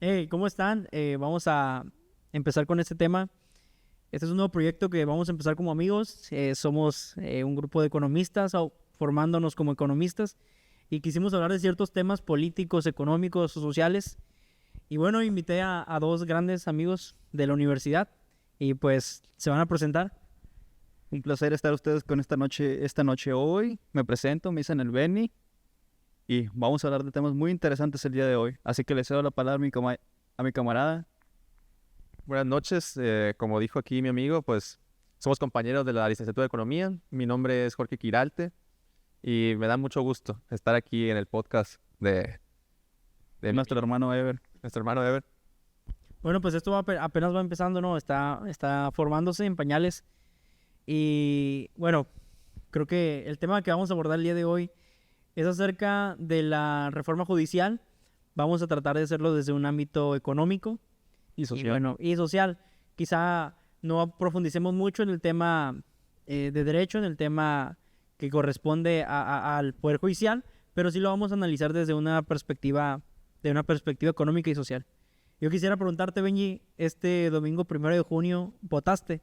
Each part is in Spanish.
Hey, ¿cómo están? Vamos a empezar con este tema. Este es un nuevo proyecto que vamos a empezar como amigos. Somos un grupo de economistas formándonos como economistas y quisimos hablar de ciertos temas políticos, económicos o sociales. Y bueno, invité a dos grandes amigos de la universidad y pues se van a presentar. Un placer estar ustedes con esta noche hoy. Me presento, me dicen el Benny y vamos a hablar de temas muy interesantes el día de hoy. Así que le cedo la palabra a mi camarada. Buenas noches, como dijo aquí mi amigo, pues somos compañeros de la licenciatura de Economía. Mi nombre es Jorge Quiralte y me da mucho gusto estar aquí en el podcast de Nuestro hermano Ever. nuestro hermano Ever. Bueno, pues esto apenas va empezando, ¿no? Está formándose en pañales. Y bueno, creo que el tema que vamos a abordar el día de hoy es acerca de la reforma judicial. Vamos a tratar de hacerlo desde un ámbito económico Y social. y, bueno, y social. Quizá no profundicemos mucho en el tema de derecho, en el tema que corresponde al Poder Judicial, pero sí lo vamos a analizar desde una perspectiva económica y social. Yo quisiera preguntarte, Benji, este domingo 1 de junio, ¿votaste?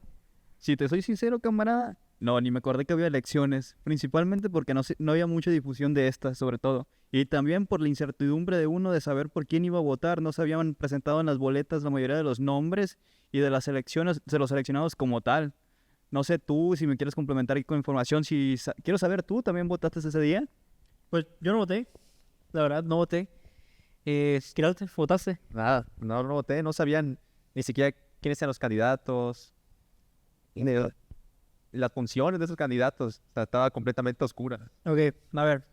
Si te soy sincero, camarada, no, ni me acordé que había elecciones, principalmente porque no había mucha difusión de estas, sobre todo. Y también por la incertidumbre de uno de saber por quién iba a votar, no se habían presentado en las boletas la mayoría de los nombres y de las elecciones, de los seleccionados como tal. No sé tú, si me quieres complementar ahí con información, quiero saber, ¿tú también votaste ese día? Pues yo no voté, la verdad, no voté. Quirarte, ¿votaste? Nada, no voté, no sabían ni siquiera quiénes eran los candidatos, ni las funciones de esos candidatos. O sea, estaba completamente oscura. Ok, a ver.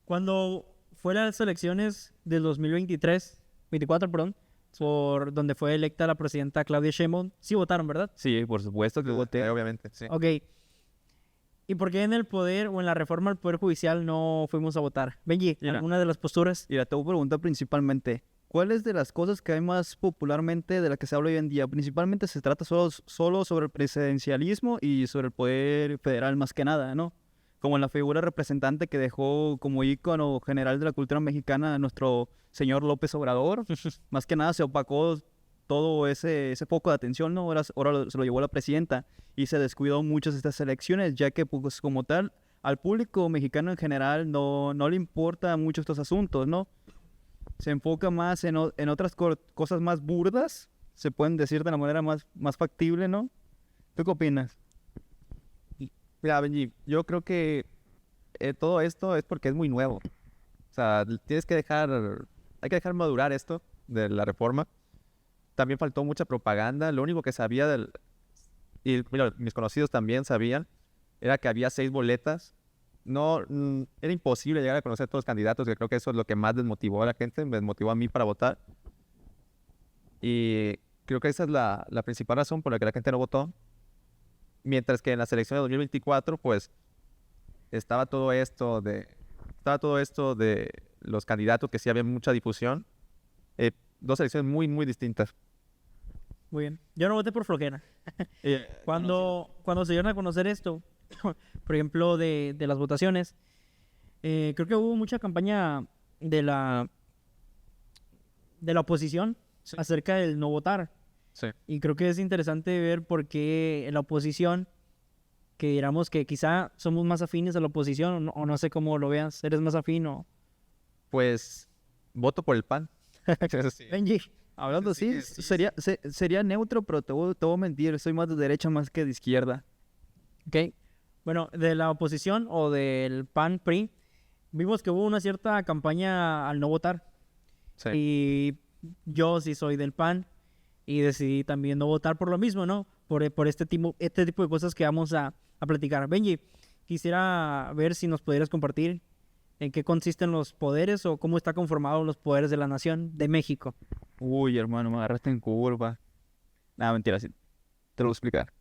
Cuando fueron las elecciones del 24, perdón, por donde fue electa la presidenta Claudia Sheinbaum, sí votaron, ¿verdad? Sí, por supuesto que voté. Obviamente, sí. Ok. ¿Y por qué en el poder o en la reforma del Poder Judicial no fuimos a votar? Benji, Mira. ¿alguna de las posturas? Mira, te voy a preguntar principalmente, ¿cuáles de las cosas que hay más popularmente de las que se habla hoy en día? Principalmente se trata solo sobre el presidencialismo y sobre el poder federal más que nada, ¿no? Como en la figura representante que dejó como ícono general de la cultura mexicana a nuestro señor López Obrador. Más que nada se opacó todo ese foco de atención, ¿no? Ahora se lo llevó la presidenta y se descuidó muchas estas elecciones, ya que pues como tal al público mexicano en general no le importa mucho estos asuntos, ¿no? Se enfoca más en otras cosas más burdas, se pueden decir de la manera más factible, ¿no? ¿Tú qué opinas? Mira, Benji, yo creo que todo esto es porque es muy nuevo. O sea, hay que dejar madurar esto de la reforma. También faltó mucha propaganda. Lo único que sabía y mira, mis conocidos también sabían, era que había 6 boletas. No, era imposible llegar a conocer a todos los candidatos, que creo que eso es lo que más desmotivó a la gente, me desmotivó a mí para votar. Y creo que esa es la principal razón por la que la gente no votó. Mientras que en las elecciones de 2024, pues, estaba todo esto de los candidatos, que sí había mucha difusión. Dos elecciones muy, muy distintas. Muy bien. Yo no voté por flojera. Cuando se dieron a conocer esto, por ejemplo, de las votaciones, creo que hubo mucha campaña de la oposición Sí. acerca del no votar. Sí. Y creo que es interesante ver por qué la oposición, que digamos que quizá somos más afines a la oposición, o no sé cómo lo veas, ¿eres más afín o...? Pues, voto por el PAN. Eso sí. Benji, Hablando Sí, así, sí. sería neutro, pero te voy a mentir, soy más de derecha más que de izquierda. ¿ok? Bueno, de la oposición o del PAN-PRI, vimos que hubo una cierta campaña al no votar. Sí. Y yo sí soy del PAN y decidí también no votar por lo mismo, ¿no? Por este tipo de cosas que vamos a platicar. Benji, quisiera ver si nos pudieras compartir en qué consisten los poderes o cómo está conformados los poderes de la nación de México. Uy, hermano, me agarraste en curva. Nada, mentira, sí, te lo voy a explicar.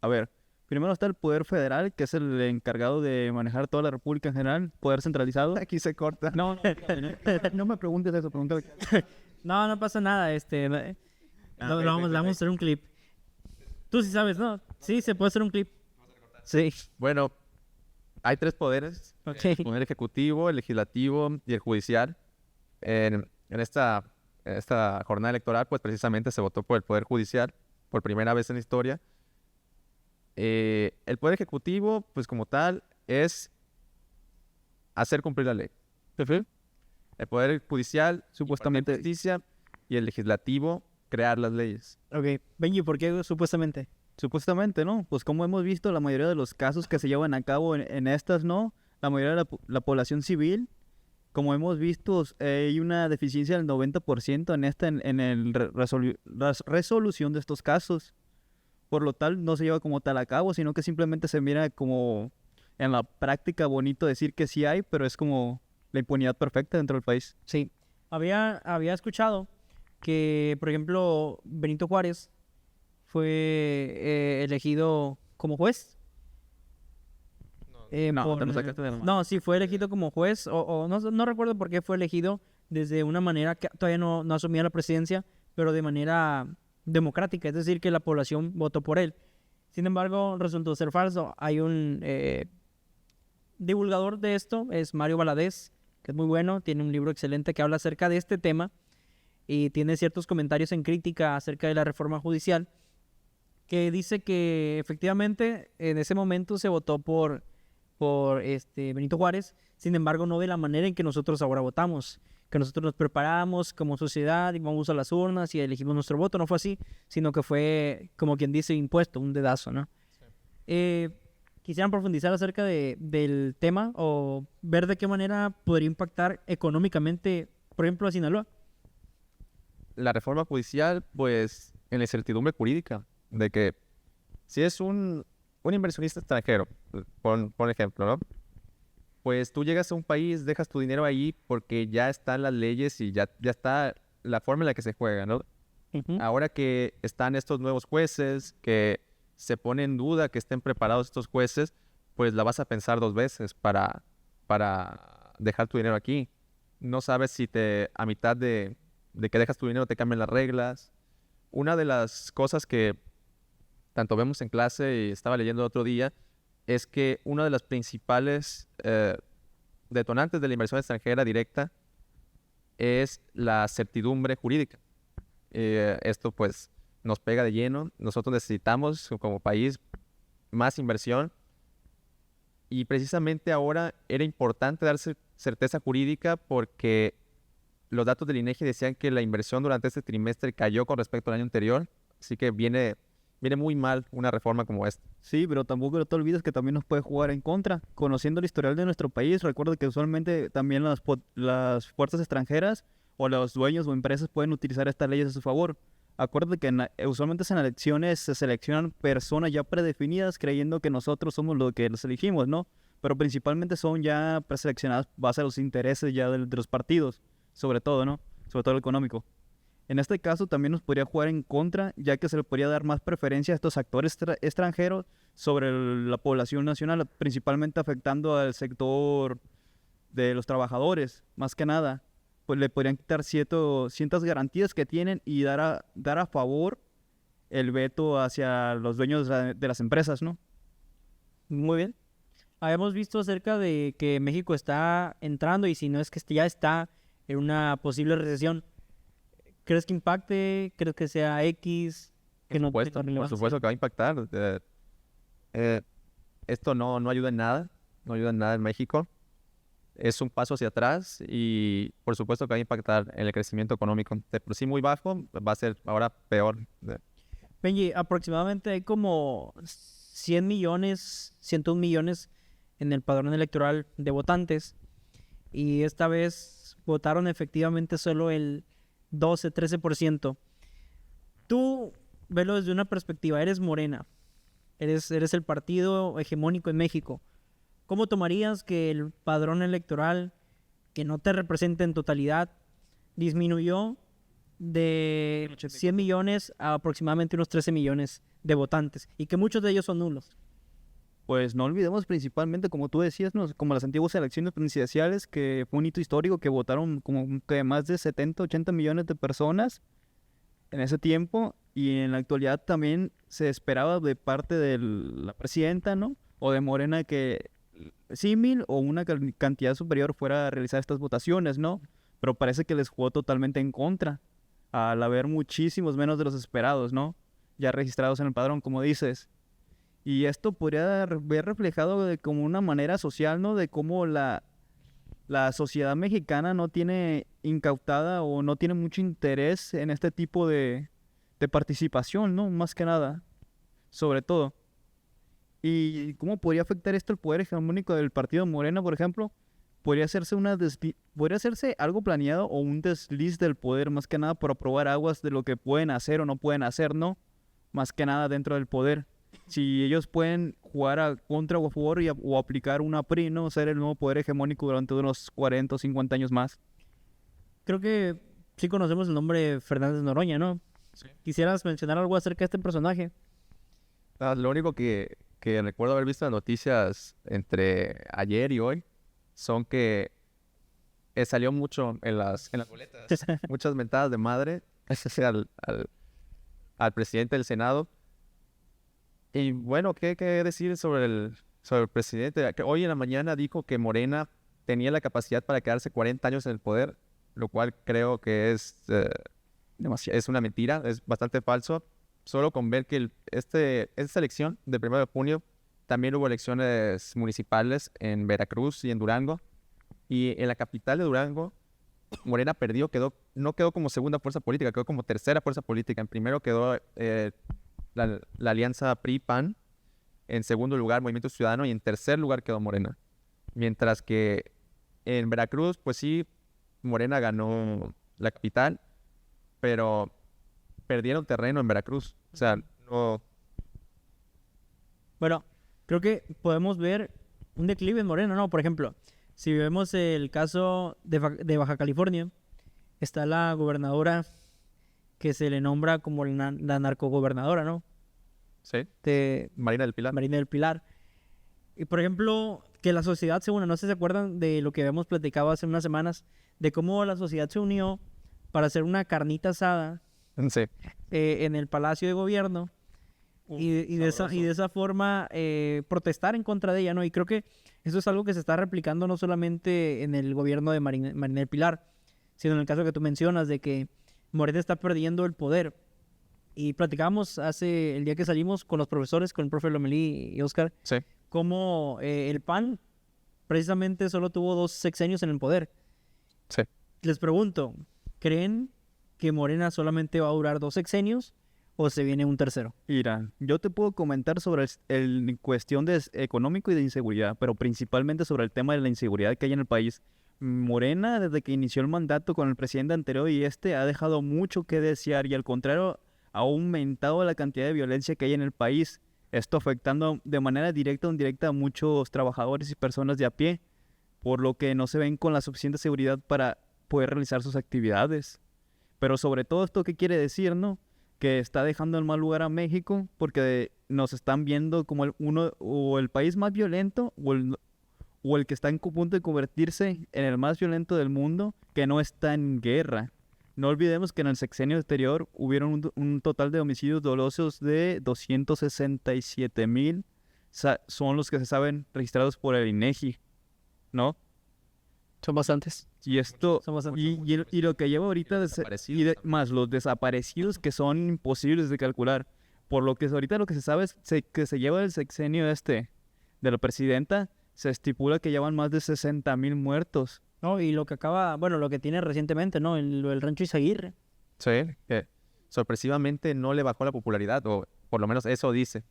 A ver, primero está el poder federal, que es el encargado de manejar toda la república en general, poder centralizado. Aquí se corta. No, no me preguntes eso, pregúntale. No pasa nada, vamos a hacer un clip. Tú sí sabes, ¿no? Sí, se puede hacer un clip. Sí, Bueno, hay 3 poderes. ok. El poder ejecutivo, el legislativo y el judicial. en esta jornada electoral, pues precisamente se votó por el Poder Judicial por primera vez en la historia. El Poder Ejecutivo, pues como tal, es hacer cumplir la ley. El Poder Judicial, Supuestamente. impartir justicia, y el Legislativo, crear las leyes. Ok. Benji, ¿por qué supuestamente? Supuestamente, ¿no? Pues como hemos visto, la mayoría de los casos que se llevan a cabo en estas, ¿no? La mayoría de la población civil, como hemos visto, hay una deficiencia del 90% en el la resolución de estos casos. Por lo tal, no se lleva como tal a cabo, sino que simplemente se mira como en la práctica bonito decir que sí hay, pero es como la impunidad perfecta dentro del país. Sí. Había escuchado que, por ejemplo, Benito Juárez fue elegido como juez. No, te lo sacaste de la mano. No, sí, fue elegido como juez, o no recuerdo por qué fue elegido desde una manera que todavía no asumía la presidencia, pero de manera democrática, es decir, que la población votó por él. Sin embargo, resultó ser falso. Hay un divulgador de esto, es Mario Valadez, que es muy bueno, tiene un libro excelente que habla acerca de este tema y tiene ciertos comentarios en crítica acerca de la reforma judicial, que dice que efectivamente en ese momento se votó por Benito Juárez, sin embargo no de la manera en que nosotros ahora votamos, que nosotros nos preparamos como sociedad y vamos a las urnas y elegimos nuestro voto. No fue así, sino que fue, como quien dice, impuesto, un dedazo, ¿no? Quisieran profundizar acerca del tema o ver de qué manera podría impactar económicamente, por ejemplo, a Sinaloa. La reforma judicial, pues, en la incertidumbre jurídica, de que si es un inversionista extranjero, por ejemplo, ¿no? Pues tú llegas a un país, dejas tu dinero ahí porque ya están las leyes y ya está la forma en la que se juega, ¿no? Ahora que están estos nuevos jueces, que se pone en duda que estén preparados estos jueces, pues la vas a pensar dos veces para dejar tu dinero aquí. No sabes si a mitad de que dejas tu dinero te cambian las reglas. Una de las cosas que tanto vemos en clase y estaba leyendo el otro día es que una de las principales detonantes de la inversión extranjera directa es la certidumbre jurídica. Esto pues nos pega de lleno. Nosotros necesitamos como país más inversión y precisamente ahora era importante darse certeza jurídica porque los datos del INEGI decían que la inversión durante este trimestre cayó con respecto al año anterior, así que viene muy mal una reforma como esta. Sí, pero tampoco te olvides que también nos puede jugar en contra. Conociendo el historial de nuestro país, recuerda que usualmente también las fuerzas extranjeras o los dueños o empresas pueden utilizar estas leyes a su favor. Acuérdate que usualmente en elecciones se seleccionan personas ya predefinidas creyendo que nosotros somos los que los elegimos, ¿no? Pero principalmente son ya preseleccionadas base a los intereses ya de los partidos, sobre todo, ¿no? Sobre todo el económico. En este caso también nos podría jugar en contra, ya que se le podría dar más preferencia a estos actores extranjeros sobre la población nacional, principalmente afectando al sector de los trabajadores, más que nada. Pues le podrían quitar ciertas garantías que tienen y dar a favor el veto hacia los dueños de las empresas, ¿no? Muy bien. Habíamos visto acerca de que México está entrando, y si no es que ya está en una posible recesión. ¿Crees que impacte? ¿Crees que sea X? Que no tenga Por relevancia? supuesto que va a impactar. Esto no ayuda en nada, no ayuda en nada en México. Es un paso hacia atrás y por supuesto que va a impactar en el crecimiento económico. De por sí muy bajo, va a ser ahora peor. Benji, aproximadamente hay como 100 millones, 101 millones en el padrón electoral de votantes, y esta vez votaron efectivamente solo el 12-13%. Tú velo desde una perspectiva, eres Morena, eres el partido hegemónico en México. ¿Cómo tomarías que el padrón electoral, que no te representa en totalidad, disminuyó de 100 millones a aproximadamente unos 13 millones de votantes, y que muchos de ellos son nulos? Pues no olvidemos principalmente, como tú decías, ¿no? Como las antiguas elecciones presidenciales, que fue un hito histórico, que votaron como que más de 70-80 millones de personas en ese tiempo, y en la actualidad también se esperaba de parte de la presidenta, ¿no? O de Morena que símil o una cantidad superior fuera a realizar estas votaciones, ¿no? pero parece que les jugó totalmente en contra, al haber muchísimos menos de los esperados, ¿no? Ya registrados en el padrón, como dices. Y esto podría ver reflejado de como una manera social, ¿no? De cómo la sociedad mexicana no tiene incautada o no tiene mucho interés en este tipo de participación, ¿no? Más que nada, sobre todo. ¿Y cómo podría afectar esto el poder hegemónico del partido Morena, por ejemplo? Podría hacerse algo planeado o un desliz del poder, más que nada por aprobar aguas de lo que pueden hacer o no pueden hacer, ¿no? Más que nada dentro del poder. Si ellos pueden jugar a contra o a favor o aplicar una PRI, ¿no? Ser el nuevo poder hegemónico durante unos 40 o 50 años más. Creo que sí conocemos el nombre de Fernández Noroña, ¿no? Sí. ¿Quisieras mencionar algo acerca de este personaje? Lo único que recuerdo haber visto en las noticias entre ayer y hoy son que salió mucho en las boletas, muchas mentadas de madre al presidente del Senado. Y bueno, ¿qué decir sobre el presidente? Que hoy en la mañana dijo que Morena tenía la capacidad para quedarse 40 años en el poder, lo cual creo que es una mentira, es bastante falso. Solo con ver que esta elección del 1 de junio, también hubo elecciones municipales en Veracruz y en Durango. Y en la capital de Durango, Morena perdió, no quedó como segunda fuerza política, quedó como tercera fuerza política. En primero quedó la alianza PRI-PAN, en segundo lugar Movimiento Ciudadano y en tercer lugar quedó Morena. Mientras que en Veracruz, pues sí, Morena ganó la capital, pero perdieron terreno en Veracruz. O sea, no... Bueno, creo que podemos ver un declive en Morena, ¿no? Por ejemplo, si vemos el caso de Baja California, está la gobernadora que se le nombra como la narcogobernadora, ¿no? Sí, De Marina del Pilar. Marina del Pilar. Y por ejemplo, que la sociedad se una, no sé si se acuerdan de lo que habíamos platicado hace unas semanas, de cómo la sociedad se unió para hacer una carnita asada Sí. en el Palacio de Gobierno y de esa forma protestar en contra de ella, ¿no? Y creo que eso es algo que se está replicando no solamente en el gobierno de Marina del Pilar, sino en el caso que tú mencionas de que Morena está perdiendo el poder. Y platicamos el día que salimos con los profesores, con el profe Lomelí y Oscar, Sí. cómo el PAN precisamente solo tuvo 2 sexenios en el poder. Sí. Les pregunto, ¿creen que Morena solamente va a durar 2 sexenios o se viene un tercero? Mira, yo te puedo comentar sobre cuestión de económico y de inseguridad, pero principalmente sobre el tema de la inseguridad que hay en el país. Morena, desde que inició el mandato con el presidente anterior y ha dejado mucho que desear y al contrario, ha aumentado la cantidad de violencia que hay en el país. Esto afectando de manera directa o indirecta a muchos trabajadores y personas de a pie, por lo que no se ven con la suficiente seguridad para poder realizar sus actividades. Pero sobre todo esto, ¿qué quiere decir, no? Que está dejando en mal lugar a México porque nos están viendo como el país más violento o el que está en punto de convertirse en el más violento del mundo que no está en guerra. No olvidemos que en el sexenio anterior hubieron un total de homicidios dolosos de 267,000. Son los que se saben registrados por el INEGI, ¿no? Son bastantes. Y esto Son bastantes. y lo que lleva ahorita más los desaparecidos que son imposibles de calcular. Por lo que ahorita lo que se sabe es que se lleva el sexenio de la presidenta, se estipula que llevan más de 60,000 muertos. ¿No? Y lo que tiene recientemente, ¿no? El Rancho Izaguirre. Sí, que sorpresivamente no le bajó la popularidad, o por lo menos eso dice.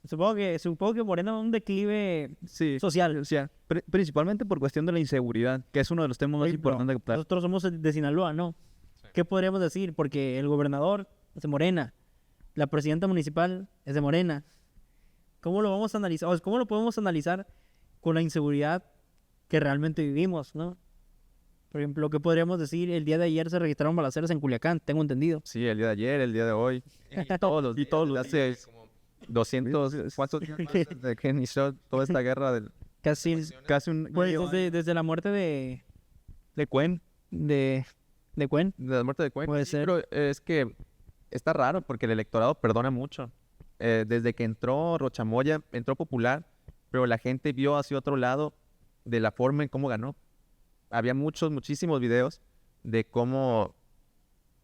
Supongo que Morena va a un declive Sí, social. o sea, principalmente por cuestión de la inseguridad, que es uno de los temas más Oye, pero importantes que tratar. nosotros somos de Sinaloa, ¿no? Sí. ¿Qué podríamos decir? Porque el gobernador es de Morena, la presidenta municipal es de Morena. ¿Cómo lo vamos a analizar? O sea, ¿cómo lo podemos analizar con la inseguridad que realmente vivimos, ¿no? Por ejemplo, ¿qué podríamos decir? El día de ayer se registraron balaceras en Culiacán, tengo entendido. Sí, el día de ayer, el día de hoy. Y todos los días, hace como 200, ¿cuántos días más desde que inició toda esta guerra del... Casi Pues, desde la muerte de Cuen. Cuen. de la muerte de Cuenca? Puede Sí, ser. pero es que está raro porque el electorado perdona mucho. Desde que entró Rochamoya, entró Popular, pero la gente vio hacia otro lado de la forma en cómo ganó. había muchísimos videos de cómo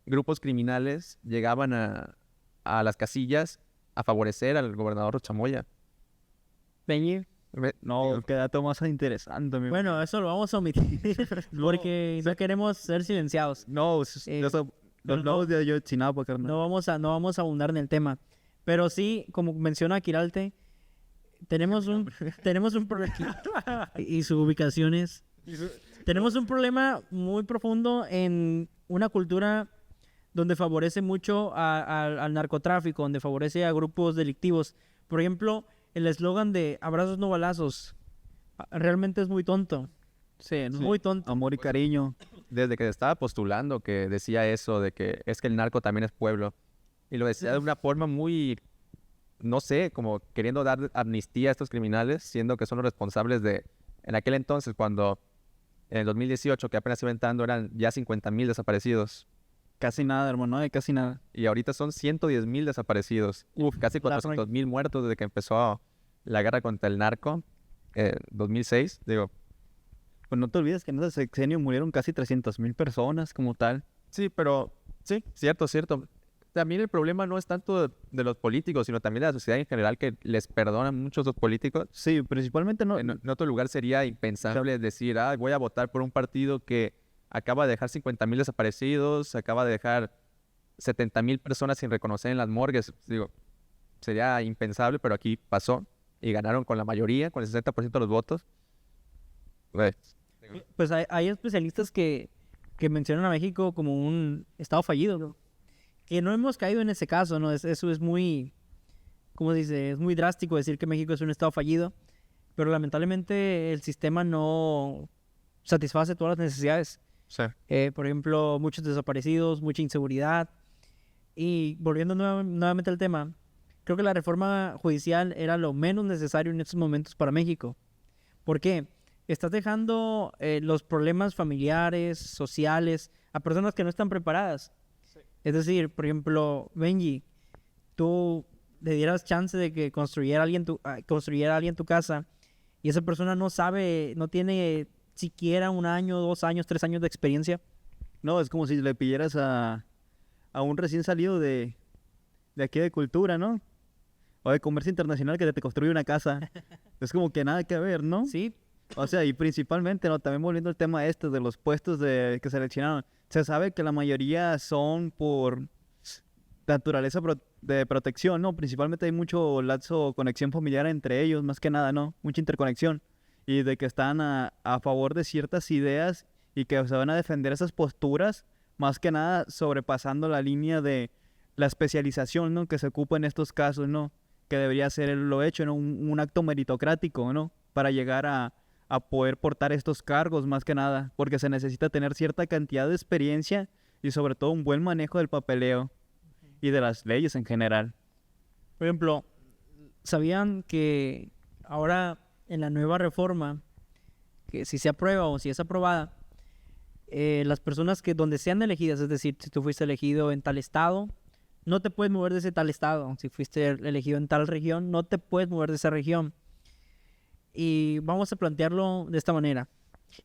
grupos criminales llegaban a las casillas a favorecer al gobernador Chamoya. Benji. No, qué dato más interesante, amigo. Bueno, eso lo vamos a omitir porque no queremos ser silenciados. No, pero los lobos de Ayotzinapa, carnal. No vamos a abundar en el tema. Pero sí, como menciona Quiralte, tenemos un problema y sus ubicaciones. Tenemos un problema muy profundo en una cultura donde favorece mucho al narcotráfico, donde favorece a grupos delictivos. Por ejemplo, el eslogan de abrazos no balazos realmente es muy tonto. Sí, ¿no? Muy tonto. Amor y cariño. Desde que se estaba postulando que decía eso, de que es que el narco también es pueblo. Y lo decía de una forma muy, no sé, como queriendo dar amnistía a estos criminales, siendo que son los responsables de, en aquel entonces, cuando en el 2018, que apenas iba entrando, eran ya 50,000 desaparecidos. Casi nada, hermano, casi nada. Y ahorita son 110,000 desaparecidos. Casi 400,000 muertos desde que empezó la guerra contra el narco, 2006, digo. Pues no te olvides que en ese sexenio murieron casi 300,000 personas como tal. Sí, pero sí, cierto. También el problema no es tanto de los políticos, sino también de la sociedad en general, que les perdonan mucho a los políticos. Sí, principalmente no. En otro lugar sería impensable decir, voy a votar por un partido que acaba de dejar 50,000 desaparecidos, acaba de dejar 70,000 personas sin reconocer en las morgues. Digo, sería impensable, pero aquí pasó y ganaron con la mayoría, con el 60% de los votos. Pues hay especialistas que mencionan a México como un estado fallido, ¿no? Que no hemos caído en ese caso, ¿no? Eso es muy, ¿cómo se dice? Es muy drástico decir que México es un estado fallido, pero lamentablemente el sistema no satisface todas las necesidades. Sí. Por ejemplo, muchos desaparecidos, mucha inseguridad. Y volviendo nuevamente al tema, creo que la reforma judicial era lo menos necesario en estos momentos para México. ¿Por qué? Estás dejando los problemas familiares, sociales, a personas que no están preparadas. Sí. Es decir, por ejemplo, Benji, tú le dieras chance de que construyera alguien tu casa y esa persona no sabe, no tiene siquiera 1 año, 2 años, 3 años de experiencia. No, es como si le pidieras a un recién salido de aquí de cultura, ¿no? O de comercio internacional que te construye una casa. Es como que nada que ver, ¿no? Sí. O sea, y principalmente, ¿no? También volviendo al tema de los puestos que seleccionaron. Se sabe que la mayoría son por naturaleza de protección, ¿no? Principalmente hay mucho lazo, conexión familiar entre ellos, más que nada, ¿no? Mucha interconexión. Y de que están a favor de ciertas ideas y que se van a defender esas posturas, más que nada sobrepasando la línea de la especialización, ¿no? Que se ocupa en estos casos, ¿no? Que debería ser lo hecho, ¿no? Un acto meritocrático, ¿no? Para llegar a poder portar estos cargos, más que nada, porque se necesita tener cierta cantidad de experiencia y sobre todo un buen manejo del papeleo y de las leyes en general. Por ejemplo, ¿sabían que ahora en la nueva reforma, que si se aprueba o si es aprobada, las personas que donde sean elegidas, es decir, si tú fuiste elegido en tal estado, no te puedes mover de ese tal estado. Si fuiste elegido en tal región, no te puedes mover de esa región. Y vamos a plantearlo de esta manera.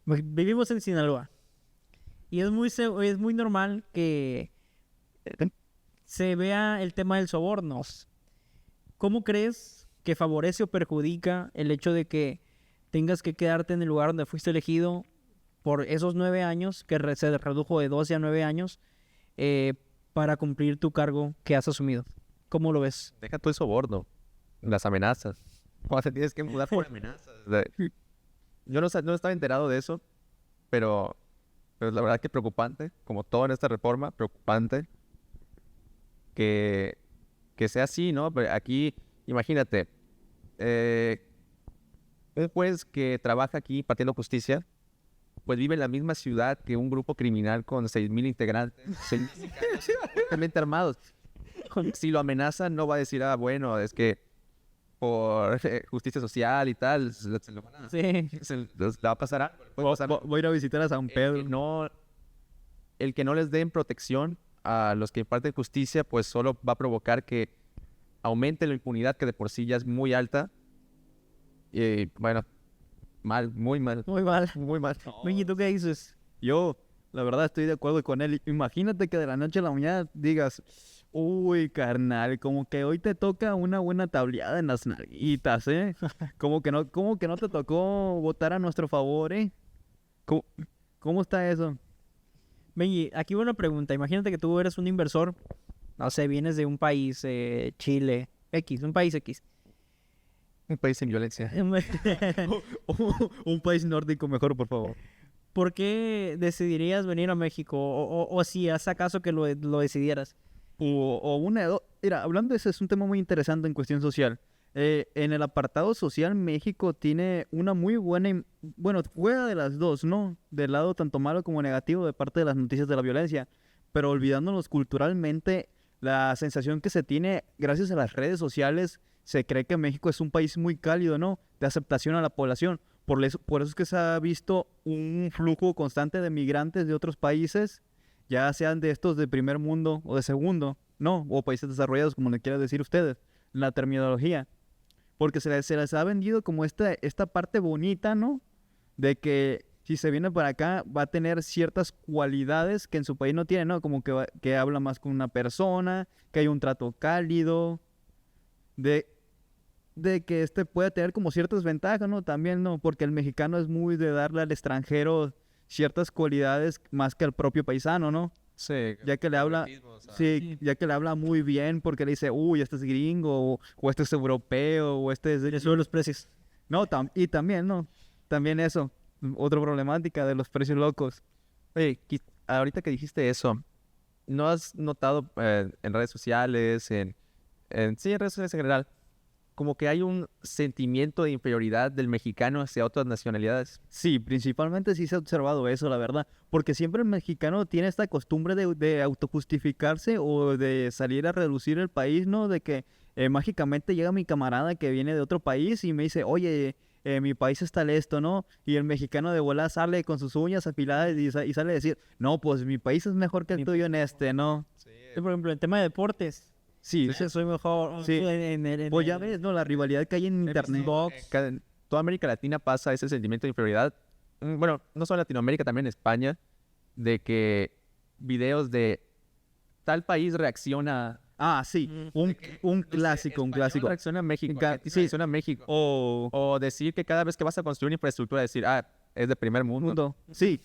Vivimos en Sinaloa y es muy normal que se vea el tema del soborno. ¿Cómo crees que favorece o perjudica el hecho de que tengas que quedarte en el lugar donde fuiste elegido por esos 9 años, que se redujo de 12 a 9 años, para cumplir tu cargo que has asumido? ¿Cómo lo ves? Deja todo el soborno, las amenazas. O te tienes que mudar por amenazas. Yo no estaba enterado de eso, pero la verdad que preocupante, como todo en esta reforma, preocupante que sea así, ¿no? Pero aquí, imagínate, un juez que trabaja aquí impartiendo justicia, pues vive en la misma ciudad que un grupo criminal con 6,000 integrantes, 6,000 sicarios, fuertemente armados. Si lo amenazan, no va a decir, bueno, es que por justicia social y tal, se lo van a... Sí. Le va a pasar algo. Voy a ir a visitar a San Pedro. El que no les den protección a los que imparten justicia, pues solo va a provocar que aumente la impunidad, que de por sí ya es muy alta. Y bueno, mal, muy mal, Muy mal. muy mal. Benji, ¿tú qué dices? Yo, la verdad, estoy de acuerdo con él. Imagínate que de la noche a la mañana digas, uy, carnal, como que hoy te toca una buena tableada en las nalguitas, ¿eh? Como que no te tocó votar a nuestro favor, ¿eh? ¿Cómo, cómo está eso? Benji, aquí va una pregunta. Imagínate que tú eres un inversor, no sé, vienes de un país, Chile, X, un país X. Un país sin violencia. Un país nórdico mejor, por favor. ¿Por qué decidirías venir a México? O si es acaso que lo decidieras. O una de dos. Mira, hablando de eso, es un tema muy interesante en cuestión social. En el apartado social, México tiene una muy buena... Bueno, juega de las dos, ¿no? Del lado tanto malo como negativo de parte de las noticias de la violencia. Pero olvidándonos culturalmente, la sensación que se tiene gracias a las redes sociales, se cree que México es un país muy cálido, ¿no? De aceptación a la población. Por eso es que se ha visto un flujo constante de migrantes de otros países, ya sean de estos de primer mundo o de segundo, ¿no? O países desarrollados, como le quieran decir ustedes, la terminología. Porque se les ha vendido como esta parte bonita, ¿no? De que si se viene para acá va a tener ciertas cualidades que en su país no tiene, ¿no? Como que habla más con una persona, que hay un trato cálido, de que puede tener como ciertas ventajas, ¿no? También, ¿no? Porque el mexicano es muy de darle al extranjero ciertas cualidades más que al propio paisano, ¿no? Sí, Ya que le habla, sí, ya que le habla muy bien porque le dice, uy, este es gringo, o este es europeo, o este es Le suben los precios. No, y también, ¿no? También eso, otra problemática de los precios locos. Oye, ahorita que dijiste eso, ¿no has notado en redes sociales, sí, en redes sociales en general, como que hay un sentimiento de inferioridad del mexicano hacia otras nacionalidades? Sí, principalmente sí se ha observado eso, la verdad. Porque siempre el mexicano tiene esta costumbre de autojustificarse o de salir a reducir el país, ¿no? De que mágicamente llega mi camarada que viene de otro país y me dice, oye, mi país está esto, ¿no? Y el mexicano de volada sale con sus uñas afiladas y sale a decir, no, pues mi país es mejor que el tuyo en este, ¿no? Sí, por ejemplo, en tema de deportes. Sí, Yo soy mejor. sí. Pues ya el- ves, ¿no? La rivalidad que hay en internet. En toda América Latina pasa ese sentimiento de inferioridad. Bueno, no solo en Latinoamérica, también en España, de que videos de tal país reacciona. Ah, sí, un clásico, un clásico. Reacciona a México. Sí. Reacciona a México. O decir que cada vez que vas a construir infraestructura, decir, es de primer mundo. Sí,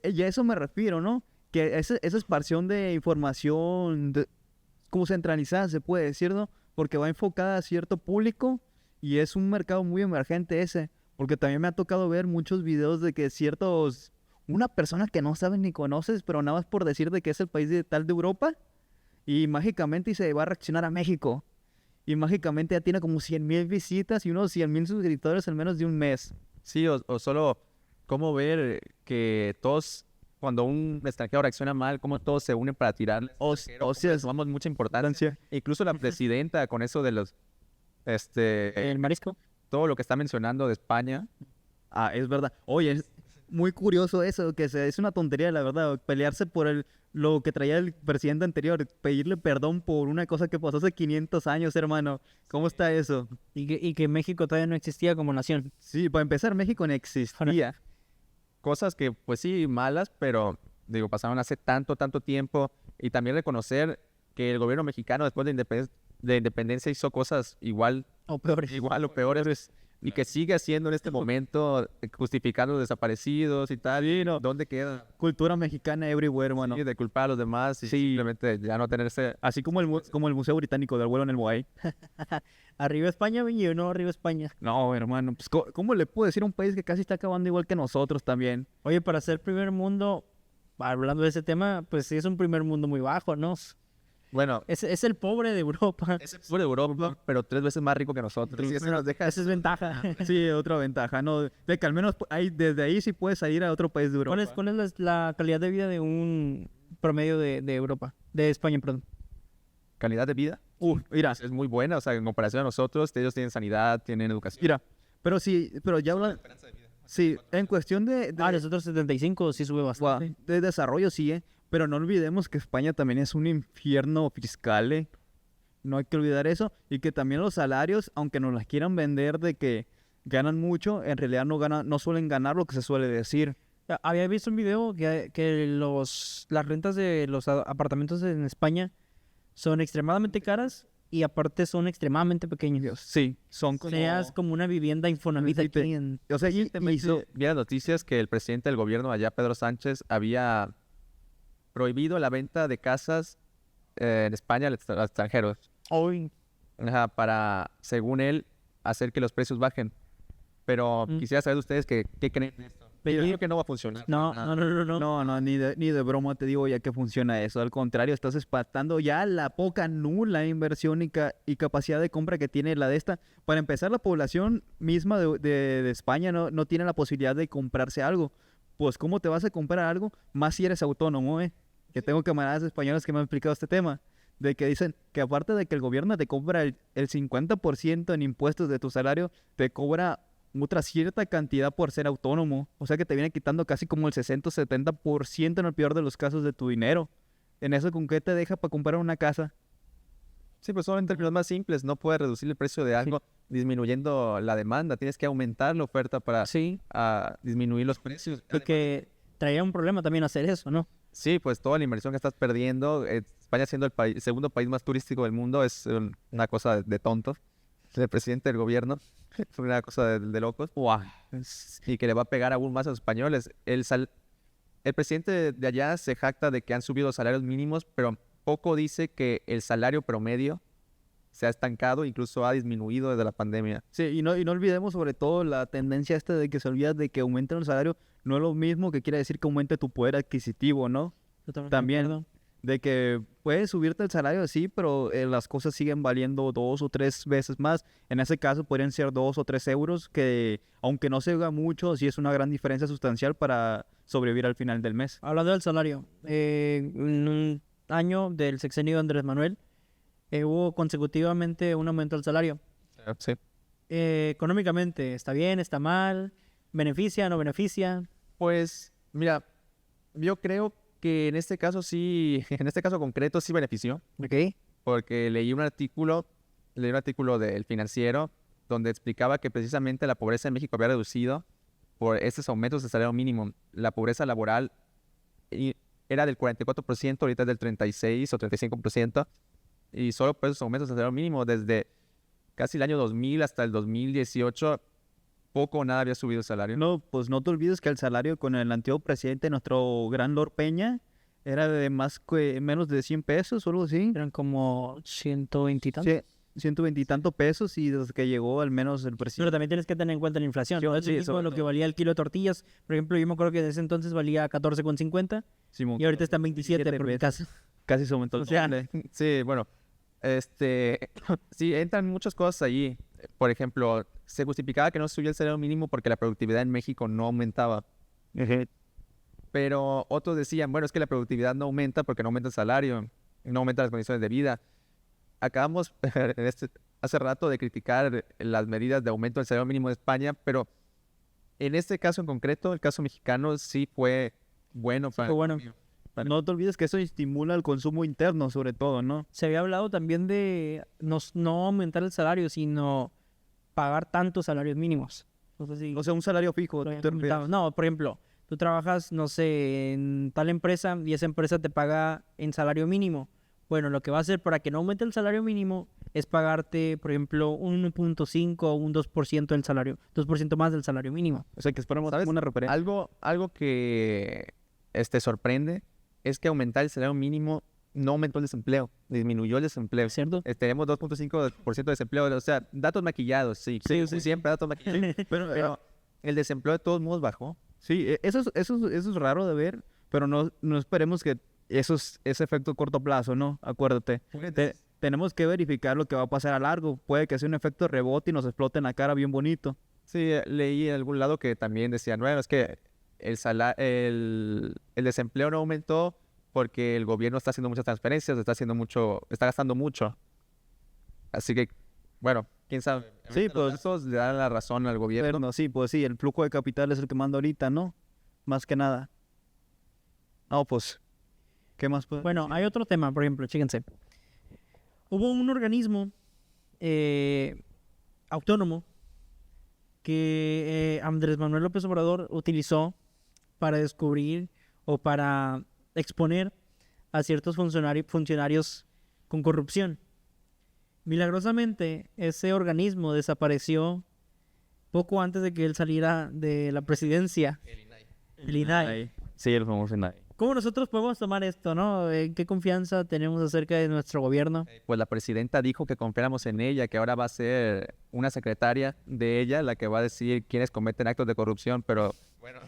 y a eso me refiero, ¿no? Que esa esparción de información como centralizada, se puede decir, ¿no? Porque va enfocada a cierto público y es un mercado muy emergente ese. Porque también me ha tocado ver muchos videos de que una persona que no sabes ni conoces, pero nada más por decir de que es el país de tal de Europa, y mágicamente se va a reaccionar a México. Y mágicamente ya tiene como 100,000 visitas y unos 100,000 suscriptores en menos de un mes. Sí, o solo cómo ver que todos, cuando un extranjero reacciona mal, cómo todos se unen para tirarle. O sea, Les tomamos mucha importancia. Incluso la presidenta con eso de los, el marisco. todo lo que está mencionando de España. Ah, es verdad. Oye, es muy curioso eso, es una tontería, la verdad, pelearse por lo que traía el presidente anterior, pedirle perdón por una cosa que pasó hace 500 años, hermano. ¿Cómo está eso? Y que México todavía no existía como nación. Sí, para empezar, México no existía. Cosas que, pues sí, malas, pero, digo, pasaron hace tanto tiempo. Y también reconocer que el gobierno mexicano, después de independencia, hizo cosas igual O peores. o peores. Y que sigue haciendo en este momento, justificando los desaparecidos y tal. Sí, no. ¿Dónde queda? Cultura mexicana everywhere, hermano. Sí, de culpar a los demás y Sí. simplemente ya no tenerse... Así como como el Museo Británico del vuelo en el Moai. Arriba España, Benji, no arriba España. No, hermano, pues ¿cómo le puedo decir a un país que casi está acabando igual que nosotros también? Oye, para ser primer mundo, hablando de ese tema, pues sí es un primer mundo muy bajo, ¿no? Bueno, Es el pobre de Europa. es el sur de Europa, pero 3 veces más rico que nosotros. Y eso nos deja... Esa es ventaja. Sí, otra ventaja, ¿no? De que al menos desde ahí sí puedes salir a otro país de Europa. ¿Cuál es la calidad de vida de un promedio de Europa? De España, perdón. calidad de vida. Mira, Es muy buena, o sea, en comparación a nosotros, ellos tienen sanidad, tienen educación. mira, pero ya hablan, sí, en cuestión Nosotros 75 sí sube bastante. de desarrollo sí, pero no olvidemos que España también es un infierno fiscal, No hay que olvidar eso, y que también los salarios, aunque nos las quieran vender de que ganan mucho, en realidad no suelen ganar lo que se suele decir. Había visto un video que las rentas de los apartamentos en España son extremadamente caras y aparte son extremadamente pequeños. Sí, son como... Creas como una vivienda Infonavit Sí, aquí en... O sea, Vi las noticias que el presidente del gobierno allá, Pedro Sánchez, había prohibido la venta de casas en España a los extranjeros. Hoy. Ajá, para, según él, hacer que los precios bajen. Pero quisiera saber de ustedes qué creen de esto. Yo creo que no va a funcionar. No, Nada. No, ni de broma te digo ya que funciona eso. Al contrario, estás espantando ya la poca nula inversión y capacidad de compra que tiene la de esta. Para empezar, la población misma de España no tiene la posibilidad de comprarse algo. Pues, ¿cómo te vas a comprar algo? Más si eres autónomo, Que tengo camaradas españoles que me han explicado este tema. De que dicen que aparte de que el gobierno te cobra el 50% en impuestos de tu salario, te cobra otra cierta cantidad por ser autónomo. O sea que te viene quitando casi como el 60 o 70% en el peor de los casos de tu dinero. En eso, ¿con qué te deja para comprar una casa? Sí, pues son en términos más simples. No puedes reducir el precio de algo disminuyendo la demanda. Tienes que aumentar la oferta para Sí, disminuir los precios. porque traía un problema también hacer eso, ¿no? Sí, pues toda la inversión que estás perdiendo, España siendo el segundo país más turístico del mundo, es una cosa de tontos. El presidente del gobierno, es una cosa de locos. Y que le va a pegar aún más a los españoles. El presidente de allá se jacta de que han subido los salarios mínimos, pero poco dice que el salario promedio se ha estancado, incluso ha disminuido desde la pandemia. Sí, y no olvidemos sobre todo la tendencia esta de que se olvida de que aumenten el salario. No es lo mismo que quiere decir que aumente tu poder adquisitivo, ¿no? Totalmente de También, acuerdo. de que puedes subirte el salario, sí, pero las cosas siguen valiendo 2 o 3 veces más. En ese caso podrían ser 2 o 3 euros, que aunque no se haga mucho, sí es una gran diferencia sustancial para sobrevivir al final del mes. Hablando del salario, en un año del sexenio de Andrés Manuel, hubo consecutivamente un aumento del salario. Sí. Económicamente, ¿está bien? ¿Está mal? ¿Beneficia? ¿No beneficia? Pues, mira, yo creo que en este caso sí, en este caso concreto sí benefició, Ok. porque leí un artículo del Financiero donde explicaba que precisamente la pobreza en México había reducido por estos aumentos de salario mínimo. La pobreza laboral era del 44%, ahorita es del 36 o 35%, y solo por esos aumentos de salario mínimo desde casi el año 2000 hasta el 2018, poco o nada había subido el salario. No, pues no te olvides que el salario con el antiguo presidente, nuestro gran Lord Peña, era de menos de 100 pesos o algo así. Eran como 120 y tantos. Sí, 120 y tantos pesos, y desde que llegó al menos el Pero presidente. también tienes que tener en cuenta la inflación. Sí, ¿No? Es sí, mismo sobre lo que todo. valía el kilo de tortillas. Por ejemplo, yo me acuerdo que en ese entonces valía 14,50 Simón, y ahorita está en 27 por mi pesos. casa. Casi se aumentó el O sea, doble. Sí, bueno, sí, entran muchas cosas allí. Por ejemplo, se justificaba que no subía el salario mínimo porque la productividad en México no aumentaba. Pero otros decían, bueno, es que la productividad no aumenta porque no aumenta el salario, no aumentan las condiciones de vida. Acabamos hace rato de criticar las medidas de aumento del salario mínimo de España, pero en este caso en concreto, el caso mexicano sí fue bueno para... fue bueno. No te olvides que eso estimula el consumo interno, sobre todo, ¿no? Se había hablado también de no aumentar el salario, sino pagar tantos salarios mínimos. No sé si O sea, un salario fijo. lo habían te refieres. comentado. No, por ejemplo, tú trabajas, no sé, en tal empresa y esa empresa te paga en salario mínimo. Bueno, lo que va a hacer para que no aumente el salario mínimo es pagarte, por ejemplo, un 1.5 o un 2% del salario, 2% más del salario mínimo. O sea, que esperamos ¿Sabes? una referencia. Algo que sorprende es que aumentar el salario mínimo no aumentó el desempleo, disminuyó el desempleo. ¿Cierto? Tenemos 2.5% de desempleo, o sea, datos maquillados, sí, Sí. siempre datos maquillados. Pero el desempleo de todos modos bajó. Sí, eso es raro de ver, pero no esperemos que ese efecto a corto plazo, ¿no? Acuérdate. Tenemos que verificar lo que va a pasar a largo. Puede que sea un efecto rebote y nos explote en la cara bien bonito. Sí, leí en algún lado que también decían, bueno, es que el desempleo no aumentó porque el gobierno está haciendo muchas transferencias, está gastando mucho. Así que, bueno, quién sabe. Sí, Ahorita los pues- datos le dan la razón al gobierno. Pero no, sí, pues sí, el flujo de capital es el que manda ahorita, ¿no? Más que nada. No, pues, ¿qué más puede Bueno, hay otro tema, por ejemplo, chíquense. Hubo un organismo autónomo que Andrés Manuel López Obrador utilizó para descubrir o para exponer a ciertos funcionarios con corrupción. Milagrosamente, ese organismo desapareció poco antes de que él saliera de la presidencia, el INAI. Sí, el famoso INAI. ¿Cómo nosotros podemos tomar esto, no? ¿Qué confianza tenemos acerca de nuestro gobierno? Pues la presidenta dijo que confiáramos en ella, que ahora va a ser una secretaria de ella la que va a decir quiénes cometen actos de corrupción, pero bueno,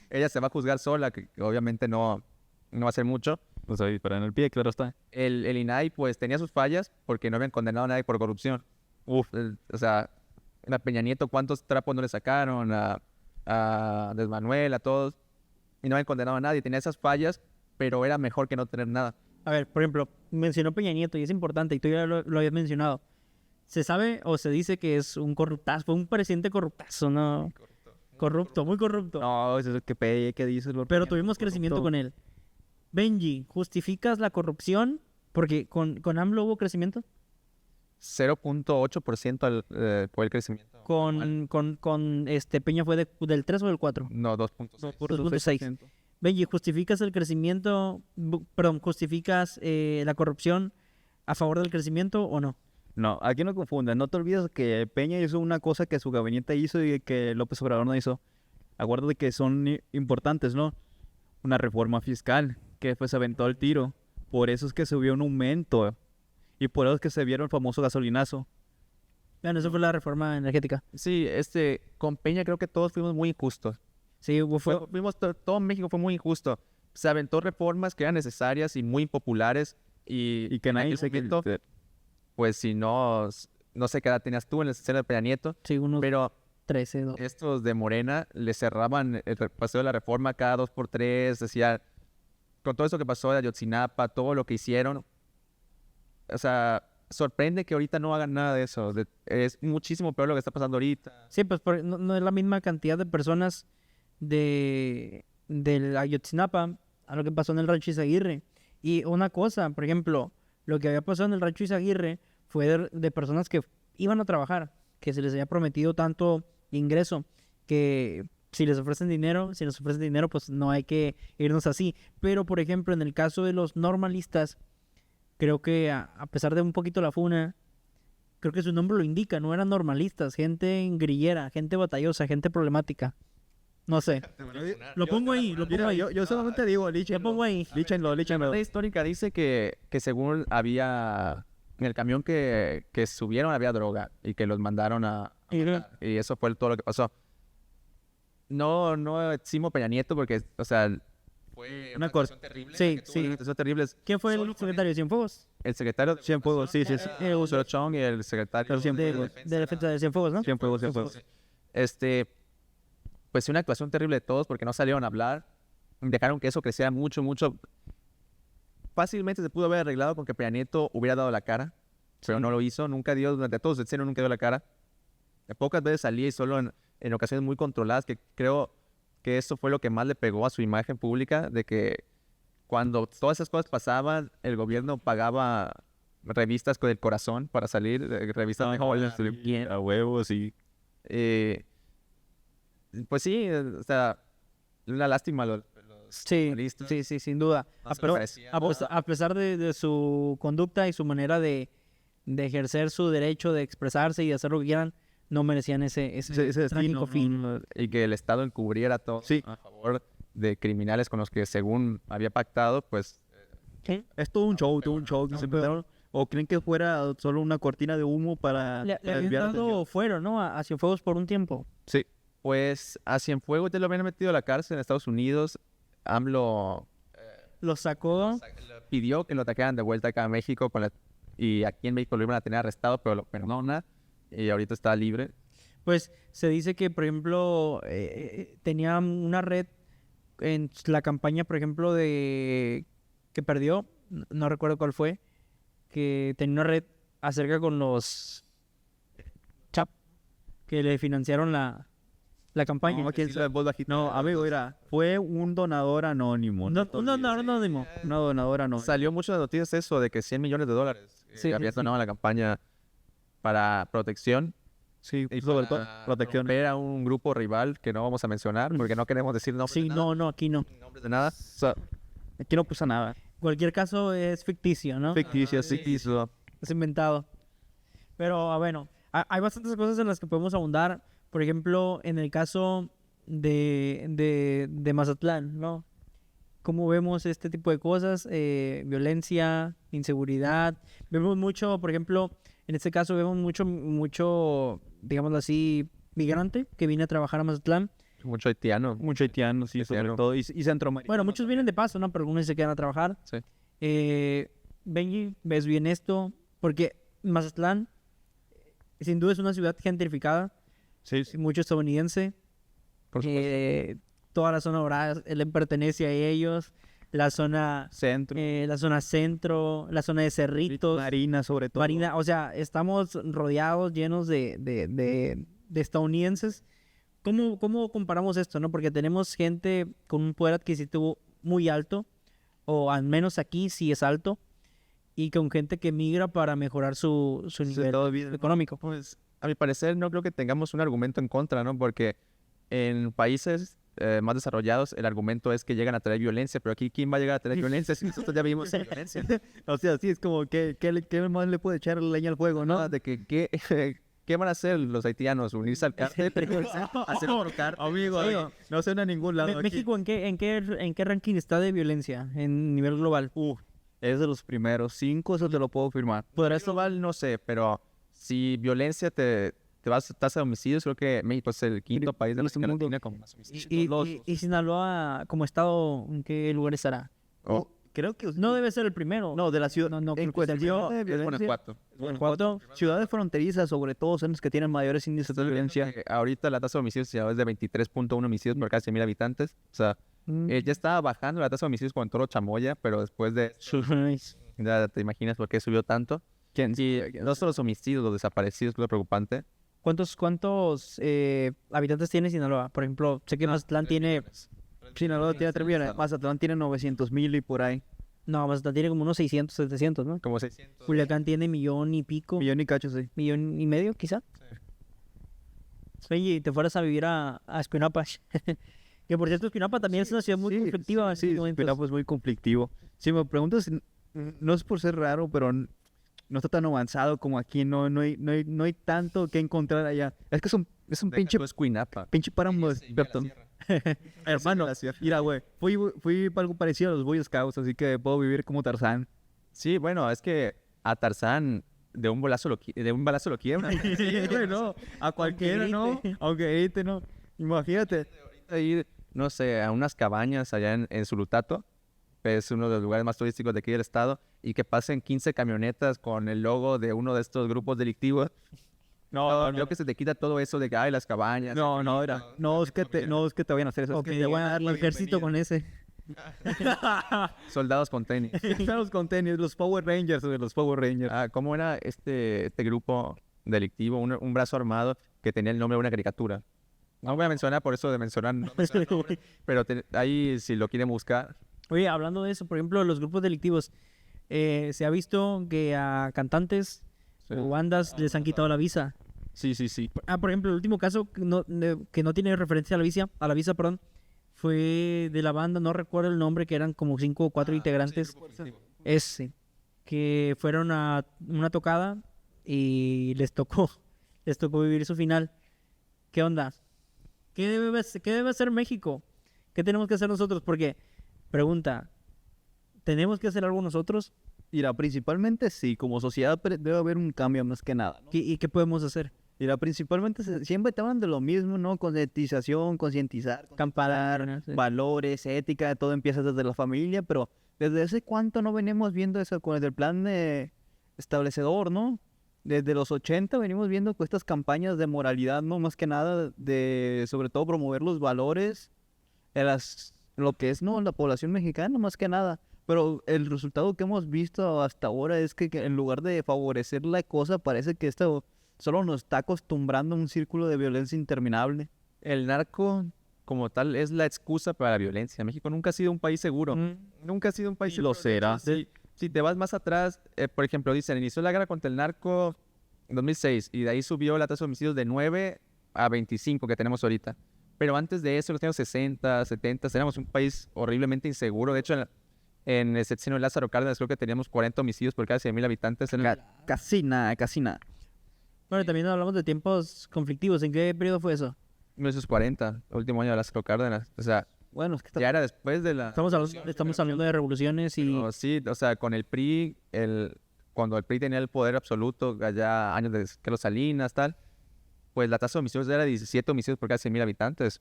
ella se va a juzgar sola, que obviamente no va a hacer mucho. Pues ahí, para en el pie, claro está. El INAI pues tenía sus fallas porque no habían condenado a nadie por corrupción. O sea, a Peña Nieto, ¿cuántos trapos no le sacaron? A Andrés Manuel, a todos. Y no habían condenado a nadie. Tenía esas fallas, pero era mejor que no tener nada. A ver, por ejemplo, mencionó Peña Nieto y es importante, y tú ya lo habías mencionado. Se sabe o se dice que es un corruptazo, fue un presidente corruptazo, ¿no? Corrupto, muy corrupto. No, eso es que dices. Pero tuvimos crecimiento con él. Benji, ¿justificas la corrupción? Porque con AMLO hubo crecimiento. 0.8% fue el crecimiento. Con Peña fue del 3 o del 4. No, 2.6. 2.6. Benji, ¿justificas el crecimiento, justificas la corrupción a favor del crecimiento o no? No, aquí no confundan. No te olvides que Peña hizo una cosa que su gabinete hizo y que López Obrador no hizo. Acuérdate que son importantes, ¿no? Una reforma fiscal que después se aventó el tiro. Por eso es que se vio un aumento. Y por eso es que se vieron el famoso gasolinazo. Bueno, eso fue la reforma energética. Sí, con Peña creo que todos fuimos muy injustos. Sí, Todo México fue muy injusto. Se aventó reformas que eran necesarias y muy impopulares. Y que en nadie aquel se momento, pues si no sé qué edad tenías tú en el sexenio de Peña Nieto, sí, unos pero 13, 12. estos de Morena le cerraban el paseo de la reforma cada 2x3, decía, con todo eso que pasó de Ayotzinapa, todo lo que hicieron, o sea, sorprende que ahorita no hagan nada de eso. Es muchísimo peor lo que está pasando ahorita. Sí, pues no es la misma cantidad de personas del Ayotzinapa a lo que pasó en el Rancho Izaguirre. Y una cosa, por ejemplo, lo que había pasado en el Rancho Izaguirre fue de personas que iban a trabajar, que se les había prometido tanto ingreso, que si les ofrecen dinero, pues no hay que irnos así. Pero, por ejemplo, en el caso de los normalistas, creo que a pesar de un poquito la funa, creo que su nombre lo indica, no eran normalistas, gente grillera, gente batallosa, gente problemática. No sé. Lo pongo ahí. Yo solamente digo, Lo pongo ahí. líchenlo. La histórica dice que según había, en el camión que subieron había droga y que los mandaron a matar. Y eso fue todo lo que pasó. No eximo Peña Nieto porque, o sea, fue una actuación terrible. Sí. Una actuación terrible. ¿Quién fue el secretario de Cienfuegos? El secretario de Cienfuegos, sí. Uso Chong y el secretario De defensa de Cienfuegos, ¿no? Cienfuegos. Pues sí, una actuación terrible de todos porque no salieron a hablar. Dejaron que eso creciera mucho. Fácilmente se pudo haber arreglado con que Peña Nieto hubiera dado la cara, pero no lo hizo. Nunca dio, durante todo su sexenio nunca dio la cara. Pocas veces salía y solo en ocasiones muy controladas, que creo que eso fue lo que más le pegó a su imagen pública, de que cuando todas esas cosas pasaban, el gobierno pagaba revistas con el corazón para salir, revistas A huevos, sí. Pues sí, o sea, una lástima los Sí, periodistas. sí, sin duda. No se Pero parecía a pesar de su conducta y su manera de ejercer su derecho de expresarse y de hacer lo que quieran, no merecían ese trágico fin. Y que el Estado encubriera todo a favor de criminales con los que según había pactado, pues... Es todo un show, ¿O creen que fuera solo una cortina de humo para Le habían desviar la dado atención? fuero, ¿no? A Cienfuegos por un tiempo. Sí. Pues a Cienfuegos ya lo habían metido a la cárcel en Estados Unidos. AMLO Lo sacó. pidió que lo trajeran de vuelta acá a México y aquí en México lo iban a tener arrestado, pero lo perdona y ahorita está libre. Pues se dice que, por ejemplo, tenía una red en la campaña, por ejemplo, que perdió, no recuerdo cuál fue, que tenía una red acerca con los Chap, que le financiaron la campaña. No, amigo, mira, fue un donador anónimo. Un donador anónimo. Una donadora anónima. Salió mucho de noticias eso de que $100 millones Sí, había sí. donado a la campaña para protección Sí, Y sobre todo para protección. romper a un grupo rival que no vamos a mencionar porque no queremos decir nombres Sí, de nada. no, aquí no. Nombres de nada. O sea, aquí no pasa nada. Cualquier caso es ficticio, ¿no? Ficticio, Sí, sí. Es inventado. Pero bueno, hay bastantes cosas en las que podemos abundar. Por ejemplo, en el caso de Mazatlán, ¿no? ¿Cómo vemos este tipo de cosas? Violencia, inseguridad. Vemos mucho, por ejemplo, en este caso vemos mucho, digámoslo así, migrante que viene a trabajar a Mazatlán. Mucho haitiano. Mucho haitiano, sí, sobre Haitiano. todo. Y centroamericano. Bueno, muchos vienen de paso, ¿no? Pero algunos se quedan a trabajar. Sí. Benji, ¿ves bien esto? Porque Mazatlán, sin duda, es una ciudad gentrificada, Sí, sí. mucho estadounidense. Por supuesto. Toda la zona dorada le pertenece a ellos. La zona Centro. centro, la zona de Cerritos, Marina, sobre todo. Marina. O sea, estamos rodeados, llenos de estadounidenses. ¿Cómo comparamos esto, no? Porque tenemos gente con un poder adquisitivo muy alto, o al menos aquí sí es alto, y con gente que migra para mejorar su Sobre nivel todo vida. económico. Pues, a mi parecer, no creo que tengamos un argumento en contra, ¿no? Porque en países más desarrollados, el argumento es que llegan a traer violencia, pero aquí, ¿quién va a llegar a traer violencia si nosotros ya vivimos en violencia? O sea, sí, es como, ¿qué más le puede echar leña al fuego, no? ¿No? De que, ¿qué van a hacer los haitianos? ¿Unirse al cártel? ¿Hacer otro cártel? Amigo, no suena a ningún lado. aquí. ¿México en qué ranking está de violencia en nivel global? Es de los primeros 5, eso te lo puedo firmar. Podrás global, no sé, pero si violencia te vas a tasa de homicidios, creo que México es el quinto país de América Latina con más homicidios. Y Sinaloa, como estado, ¿en qué lugar estará? Creo que... No debe ser el primero. No, de la ciudad. No, en creo que sea el cuestión primero. de Es violencia, Guanajuato. ¿Cuánto? ciudades fronterizas, sobre todo, son las que tienen mayores índices de violencia. Ahorita la tasa de homicidios ya es de 23.1 homicidios por cada 100,000 habitantes. O sea, ya estaba bajando la tasa de homicidios con todo Chamoya, pero después de... Ya te imaginas por qué subió tanto. Y no solo los homicidios, los desaparecidos, que es lo preocupante. ¿Cuántos habitantes tiene Sinaloa? Por ejemplo, sé que Mazatlán tiene... Sinaloa tiene 3 millones, Mazatlán tiene 900,000 y por ahí. No, Mazatlán tiene como unos 600, 700, ¿no? Como 600. Culiacán tiene millón y pico, Millón y cacho, sí. millón y medio, quizá. Oye, y te fueras a vivir a Escuinapa. Que por cierto, Escuinapa también es una ciudad muy conflictiva. en Sí, estos momentos. Espinapa es muy conflictivo. Si me preguntas, no es por ser raro, pero no está tan avanzado como aquí. No hay tanto que encontrar allá. Es que es un pinche Es Cuinapa. páramo desierto. Hermano, mira, güey, fui para algo parecido a los Boy Scouts, así que puedo vivir como Tarzán. Sí, bueno, es que a Tarzán de un balazo lo quiebra. Sí, güey, no, a cualquiera, ¿no? Aunque grite, no. Imagínate. Ir, no sé, a unas cabañas allá en Zulutato, que es uno de los lugares más turísticos de aquí del estado, y que pasen 15 camionetas con el logo de uno de estos grupos delictivos. No, creo que se te quita todo eso de que hay las cabañas. No es que te vayan a hacer eso. O que te van a dar el ejército con ese. Soldados con tenis. Están los contenidos, los Power Rangers, güey, los Power Rangers. ¿Cómo era este grupo delictivo, un brazo armado que tenía el nombre de una caricatura? No voy a mencionar por eso de mencionar, nombres, pero ahí si lo quieren buscar. Oye, hablando de eso, por ejemplo, los grupos delictivos, se ha visto que a cantantes o bandas les han quitado la visa. Sí. Por ejemplo, el último caso que no tiene referencia a la visa, perdón, fue de la banda, no recuerdo el nombre, que eran como 5 o 4 integrantes. Que fueron a una tocada y les tocó vivir su final. ¿Qué onda? ¿Qué debe hacer México? ¿Qué tenemos que hacer nosotros? Porque, pregunta, ¿tenemos que hacer algo nosotros? Mira, principalmente sí, como sociedad debe haber un cambio más que nada, ¿no? ¿Y qué podemos hacer? Mira, principalmente siempre te hablan de lo mismo, ¿no? Concientizar, Campanar, sí. valores, ética, todo empieza desde la familia, pero ¿desde hace cuánto no venimos viendo eso con el plan establecedor, ¿no? Desde los 80 venimos viendo estas campañas de moralidad, ¿no? Más que nada de, sobre todo, promover los valores de lo que es, ¿no? La población mexicana, más que nada. Pero el resultado que hemos visto hasta ahora es que en lugar de favorecer la cosa, parece que esto solo nos está acostumbrando a un círculo de violencia interminable. El narco, como tal, es la excusa para la violencia. México nunca ha sido un país seguro. Nunca ha sido un país Y lo seguro. De hecho, será. si te vas más atrás, por ejemplo, dicen, inició la guerra contra el narco 2006, y de ahí subió la tasa de homicidios de 9 a 25 que tenemos ahorita. Pero antes de eso, los años 60, 70, éramos un país horriblemente inseguro. De hecho, en el sexenio de Lázaro Cárdenas creo que teníamos 40 homicidios por cada 100,000 habitantes. Casi nada, casi nada. Bueno, también hablamos de tiempos conflictivos. ¿En qué periodo fue eso? 1940, el último año de Lázaro Cárdenas. O sea, Bueno, es que ya era después de la... Estamos hablando de revoluciones y... Pero sí, o sea, con el PRI, cuando el PRI tenía el poder absoluto, allá años de Carlos Salinas, tal, pues la tasa de homicidios era 17 homicidios por cada 100,000 habitantes.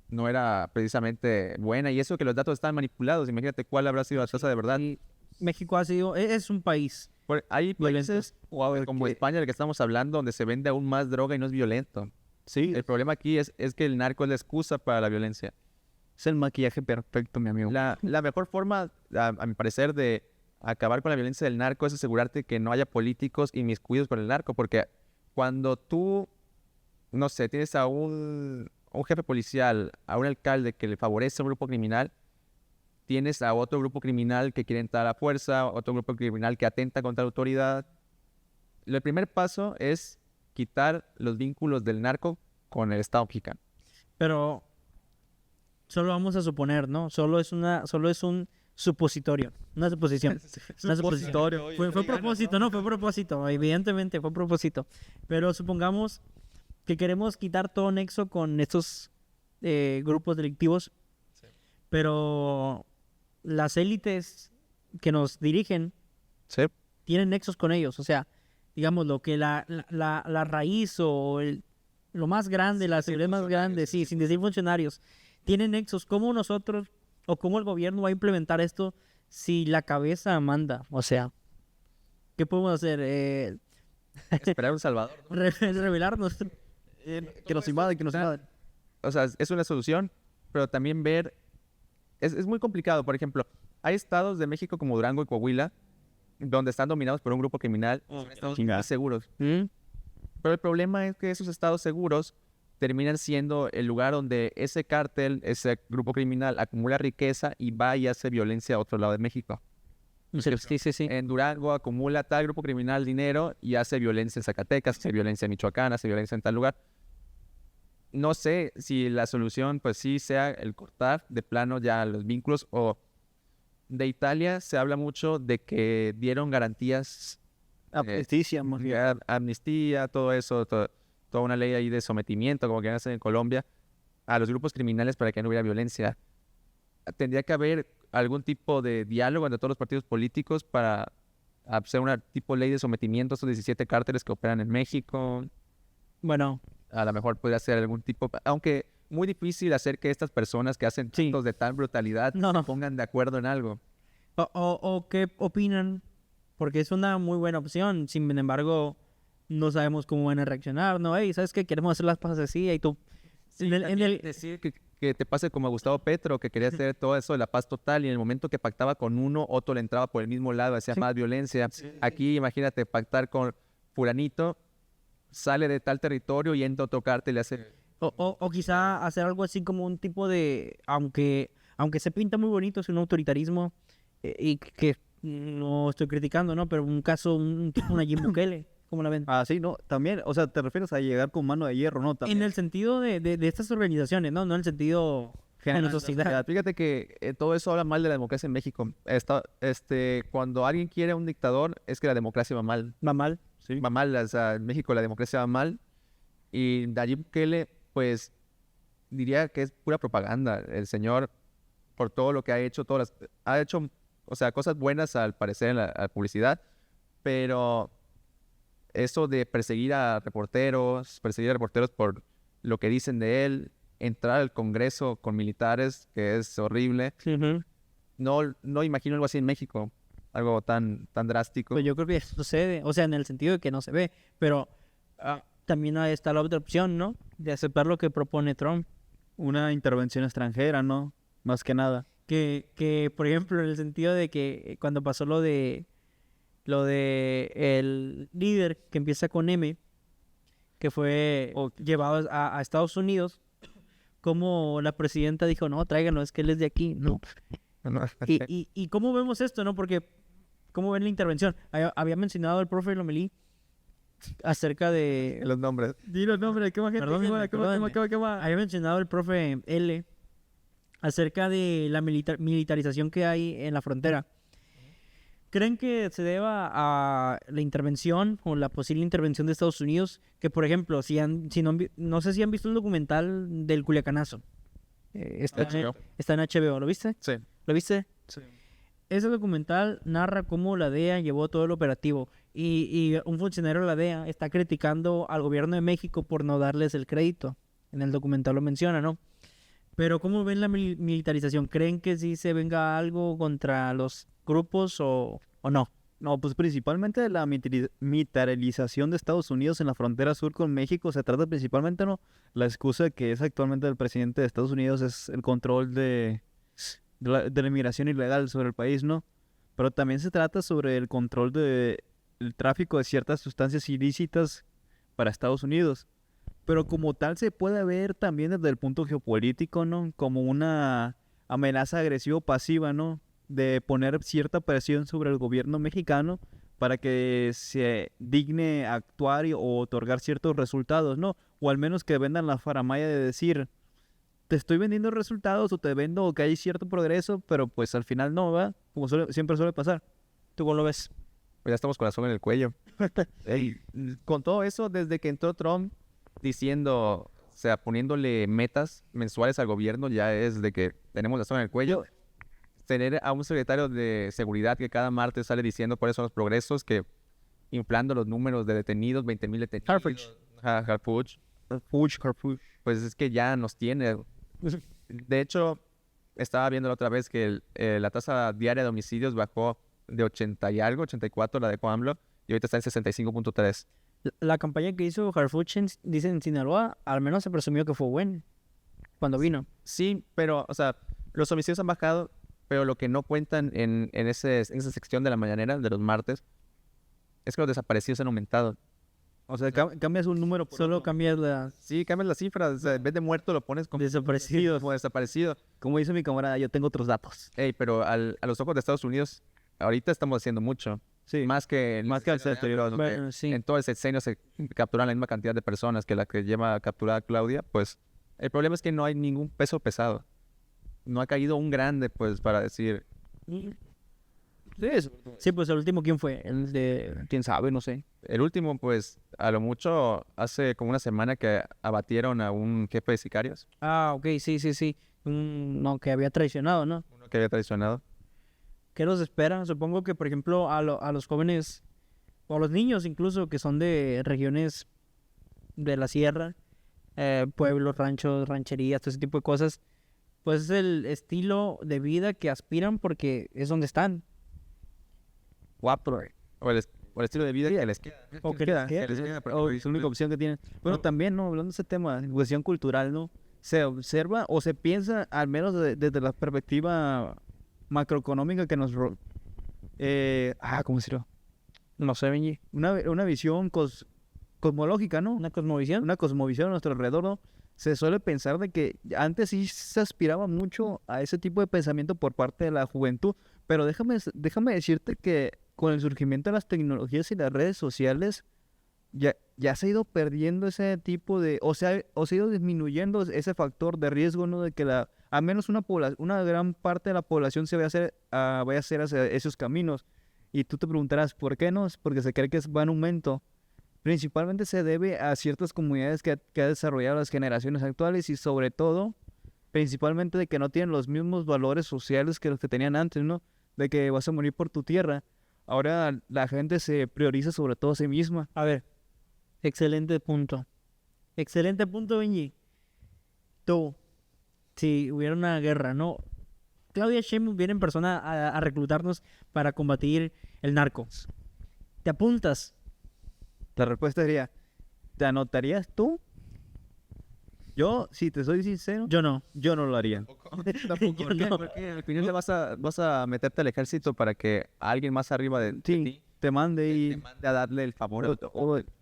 No era precisamente buena. Y eso que los datos estaban manipulados. Imagínate cuál habrá sido la tasa de verdad. y México ha sido... Es un país Hay violento. países como España, del que estamos hablando, donde se vende aún más droga y no es violento. sí, El problema aquí es que el narco es la excusa para la violencia. es el maquillaje perfecto, mi amigo. La mejor forma, a mi parecer, de acabar con la violencia del narco es asegurarte que no haya políticos inmiscuidos con el narco, porque cuando tú, no sé, tienes a un jefe policial, a un alcalde que le favorece a un grupo criminal, tienes a otro grupo criminal que quiere entrar a la fuerza, otro grupo criminal que atenta contra la autoridad. El primer paso es quitar los vínculos del narco con el Estado mexicano. Pero solo vamos a suponer, ¿no? Solo es un supositorio, una suposición. Una suposición. Fue propósito, ¿no? Fue propósito, evidentemente fue propósito. Pero supongamos que queremos quitar todo nexo con estos grupos delictivos, pero las élites que nos dirigen Sí. tienen nexos con ellos. O sea, digamos, lo que la raíz o lo más grande, la seguridad más grande, sí, sin decir funcionarios, tienen nexos. ¿Cómo nosotros o cómo el gobierno va a implementar esto si la cabeza manda? O sea, ¿qué podemos hacer? Esperar un salvador. Revelarnos. Que nos invaden, que nos invaden. O sea, es una solución, pero también ver... Es muy complicado. Por ejemplo, hay estados de México como Durango y Coahuila donde están dominados por un grupo criminal. Son estados muy seguros. ¿Mm? Pero el problema es que esos estados seguros terminan siendo el lugar donde ese cártel, ese grupo criminal acumula riqueza y va y hace violencia a otro lado de México. Sí, sí, sí. En Durango acumula tal grupo criminal dinero y hace violencia en Zacatecas, hace violencia en Michoacán, hace violencia en tal lugar. No sé si la solución pues sí sea el cortar de plano ya los vínculos, o de Italia se habla mucho de que dieron garantías, Justicia, más bien. amnistía, todo eso, toda una ley ahí de sometimiento, como que hacen en Colombia, a los grupos criminales para que no hubiera violencia. Tendría que haber algún tipo de diálogo entre todos los partidos políticos para hacer una tipo ley de sometimiento a estos 17 cárteles que operan en México. Bueno, A lo mejor podría ser algún tipo, aunque muy difícil hacer que estas personas que hacen Sí. actos de tal brutalidad No. se pongan de acuerdo en algo. o qué opinan, porque es una muy buena opción. Sin embargo, no sabemos cómo van a reaccionar, ¿no? Hey, ¿sabes qué? Queremos hacer las cosas así y tú... Decir que te pase como a Gustavo Petro, que quería hacer todo eso de la paz total, y en el momento que pactaba con uno, otro le entraba por el mismo lado, hacía más violencia. Aquí, imagínate, pactar con fulanito, sale de tal territorio y entra a otro cártel y hace... O quizá hacer algo así como un tipo de... Aunque se pinta muy bonito, es un autoritarismo y que no estoy criticando, ¿no? Pero un caso, un tipo Nayib Bukele, ¿cómo la ven? Ah, sí, no, también, o sea, te refieres a llegar con mano de hierro, ¿no? También. En el sentido de estas organizaciones, ¿no? No en el sentido de la sociedad. Mira, fíjate que todo eso habla mal de la democracia en México. Cuando alguien quiere a un dictador, es que la democracia va mal. Va mal. Sí. Va mal, o sea, en México la democracia va mal. Y Nayib Bukele, pues, diría que es pura propaganda. El señor, por todo lo que ha hecho, ha hecho, o sea, cosas buenas al parecer en la publicidad, pero eso de perseguir a reporteros por lo que dicen de él, entrar al Congreso con militares, que es horrible. Ujú. No imagino algo así en México, algo tan drástico. Pues yo creo que sucede, o sea, en el sentido de que no se ve, pero también ahí está la otra opción, ¿no? De aceptar lo que propone Trump. Una intervención extranjera, ¿no? Más que nada. Que por ejemplo, en el sentido de que cuando pasó lo de el líder que empieza con M, que fue llevado a Estados Unidos, como la presidenta dijo, no, tráiganlo, es que él es de aquí, no. ¿Y cómo vemos esto, no? Porque, ¿cómo ven la intervención? Había mencionado el profe Lomelí acerca de... Los nombres. Di los nombres, ¿qué más gente? Perdónenme, ¿Qué más? perdónenme. Había mencionado el profe L acerca de la militarización que hay en la frontera. ¿Creen que se deba a la intervención o la posible intervención de Estados Unidos? Que, por ejemplo, si no, no sé si han visto el documental del Culiacanazo. HBO. Está en HBO, ¿lo viste? Sí. ¿Lo viste? Sí. Ese documental narra cómo la DEA llevó todo el operativo y un funcionario de la DEA está criticando al gobierno de México por no darles el crédito. En el documental lo menciona, ¿no? Pero ¿cómo ven la militarización? ¿Creen que sí se venga algo contra los grupos o no? No, pues principalmente de la militarización de Estados Unidos en la frontera sur con México se trata principalmente, ¿no? La excusa que es actualmente del presidente de Estados Unidos es el control de la inmigración ilegal sobre el país, ¿no? Pero también se trata sobre el control del tráfico de ciertas sustancias ilícitas para Estados Unidos. Pero como tal se puede ver también desde el punto geopolítico, ¿no? Como una amenaza agresivo-pasiva, ¿no? De poner cierta presión sobre el gobierno mexicano para que se digne actuar o otorgar ciertos resultados, ¿no? O al menos que vendan la faramaya de decir, te estoy vendiendo resultados o te vendo que hay cierto progreso, pero pues al final no, ¿va? Como siempre suele pasar. ¿Tú cómo lo ves? Pues ya estamos con la soga en el cuello. Ey, con todo eso, desde que entró Trump diciendo, o sea, poniéndole metas mensuales al gobierno, ya es de que tenemos la soga en el cuello. Tener a un secretario de seguridad que cada martes sale diciendo cuáles son los progresos, que inflando los números de detenidos, 20,000 detenidos. Harfuch. Pues es que ya nos tiene. De hecho, estaba viendo la otra vez que la tasa diaria de homicidios bajó de 80 y algo, 84 la de AMLO, y ahorita está en 65.3. La campaña que hizo Harfuch, dice en Sinaloa, al menos se presumió que fue buena cuando vino. Sí, pero, o sea, los homicidios han bajado, pero lo que no cuentan en esa sección de la mañanera, de los martes, es que los desaparecidos han aumentado. O sea, cambias un número por Solo otro. cambias la... Sí, cambias las cifras. O sea, en vez de muerto lo pones como Desaparecido. como desaparecido. Como dice mi camarada, yo tengo otros datos. Ey, pero a los ojos de Estados Unidos, ahorita estamos haciendo mucho. Sí. Más que al sexenio. Bueno, sí. En todo el sexenio se capturan la misma cantidad de personas que la que lleva capturada Claudia. Pues el problema es que no hay ningún peso pesado. No ha caído un grande, pues, para decir... Sí, pues el último, ¿quién fue? El de... ¿Quién sabe? No sé. El último, pues, a lo mucho, hace como una semana que abatieron a un jefe de sicarios. Ah, ok, sí. No, que había traicionado, ¿no? Uno que había traicionado. ¿Qué nos espera? Supongo que, por ejemplo, a los jóvenes, o a los niños incluso, que son de regiones de la sierra, pueblos, ranchos, rancherías, todo ese tipo de cosas, pues es el estilo de vida que aspiran porque es donde están. Guapo. O el estilo de vida que les queda. O que queda. ¿qué? Que les queda, Oh, es la única opción que tienen. Bueno, también, ¿no? Hablando de ese tema, cuestión cultural, ¿no? Se observa o se piensa, al menos desde la perspectiva macroeconómica que nos... ¿cómo decirlo? No sé, Benji. Una visión cosmológica, ¿no? Una cosmovisión. Una cosmovisión a nuestro alrededor, ¿no? Se suele pensar de que antes sí se aspiraba mucho a ese tipo de pensamiento por parte de la juventud, pero déjame decirte que con el surgimiento de las tecnologías y las redes sociales, ya se ha ido perdiendo ese tipo de, o se ha ido disminuyendo ese factor de riesgo, ¿no? De que al menos una gran parte de la población se vaya a hacer hacia esos caminos. Y tú te preguntarás, ¿por qué no? Es porque se cree que va en aumento. Principalmente se debe a ciertas comunidades que ha desarrollado las generaciones actuales y sobre todo, principalmente de que no tienen los mismos valores sociales que los que tenían antes, ¿no? De que vas a morir por tu tierra. Ahora la gente se prioriza sobre todo a sí misma. A ver, excelente punto. Excelente punto, Benji. Tú, si hubiera una guerra, ¿no? Claudia Sheinbaum viene en persona a reclutarnos para combatir el narco. ¿Te apuntas? La respuesta sería, ¿te anotarías tú? Yo, si te soy sincero, Yo no. yo no lo haría. Yo no. Porque al final vas a meterte al ejército para que alguien más arriba de Sí, ti te mande te y... mande a darle el favor.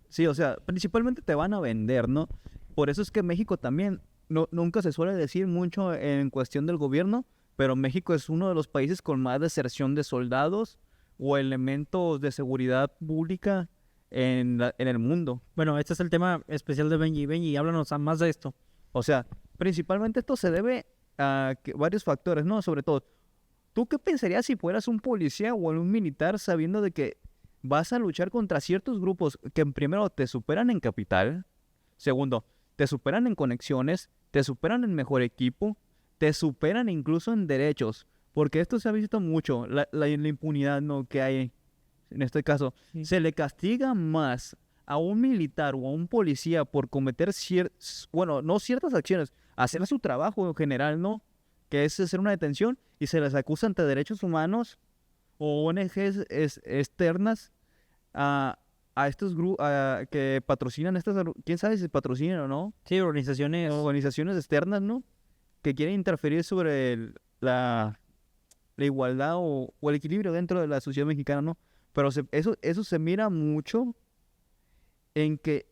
Sí, o sea, principalmente te van a vender, ¿no? Por eso es que México también, nunca se suele decir mucho en cuestión del gobierno, pero México es uno de los países con más deserción de soldados o elementos de seguridad pública en el mundo. Bueno, este es el tema especial de Benji. Benji, háblanos más de esto. O sea, principalmente esto se debe a varios factores, ¿no? Sobre todo, ¿tú qué pensarías si fueras un policía o un militar sabiendo de que vas a luchar contra ciertos grupos que primero te superan en capital, segundo, te superan en conexiones, te superan en mejor equipo, te superan incluso en derechos? Porque esto se ha visto mucho, la impunidad, ¿no?, que hay en este caso. Sí. Se le castiga más a un militar o a un policía por cometer bueno, no ciertas acciones, hacer su trabajo en general, ¿no? Que es hacer una detención, y se les acusa ante derechos humanos o ONGs externas a estos grupos que patrocinan quién sabe si patrocinan o no, Sí, organizaciones. organizaciones externas, ¿no? Que quieren interferir sobre la igualdad o el equilibrio dentro de la sociedad mexicana, ¿no? Pero eso se mira mucho en que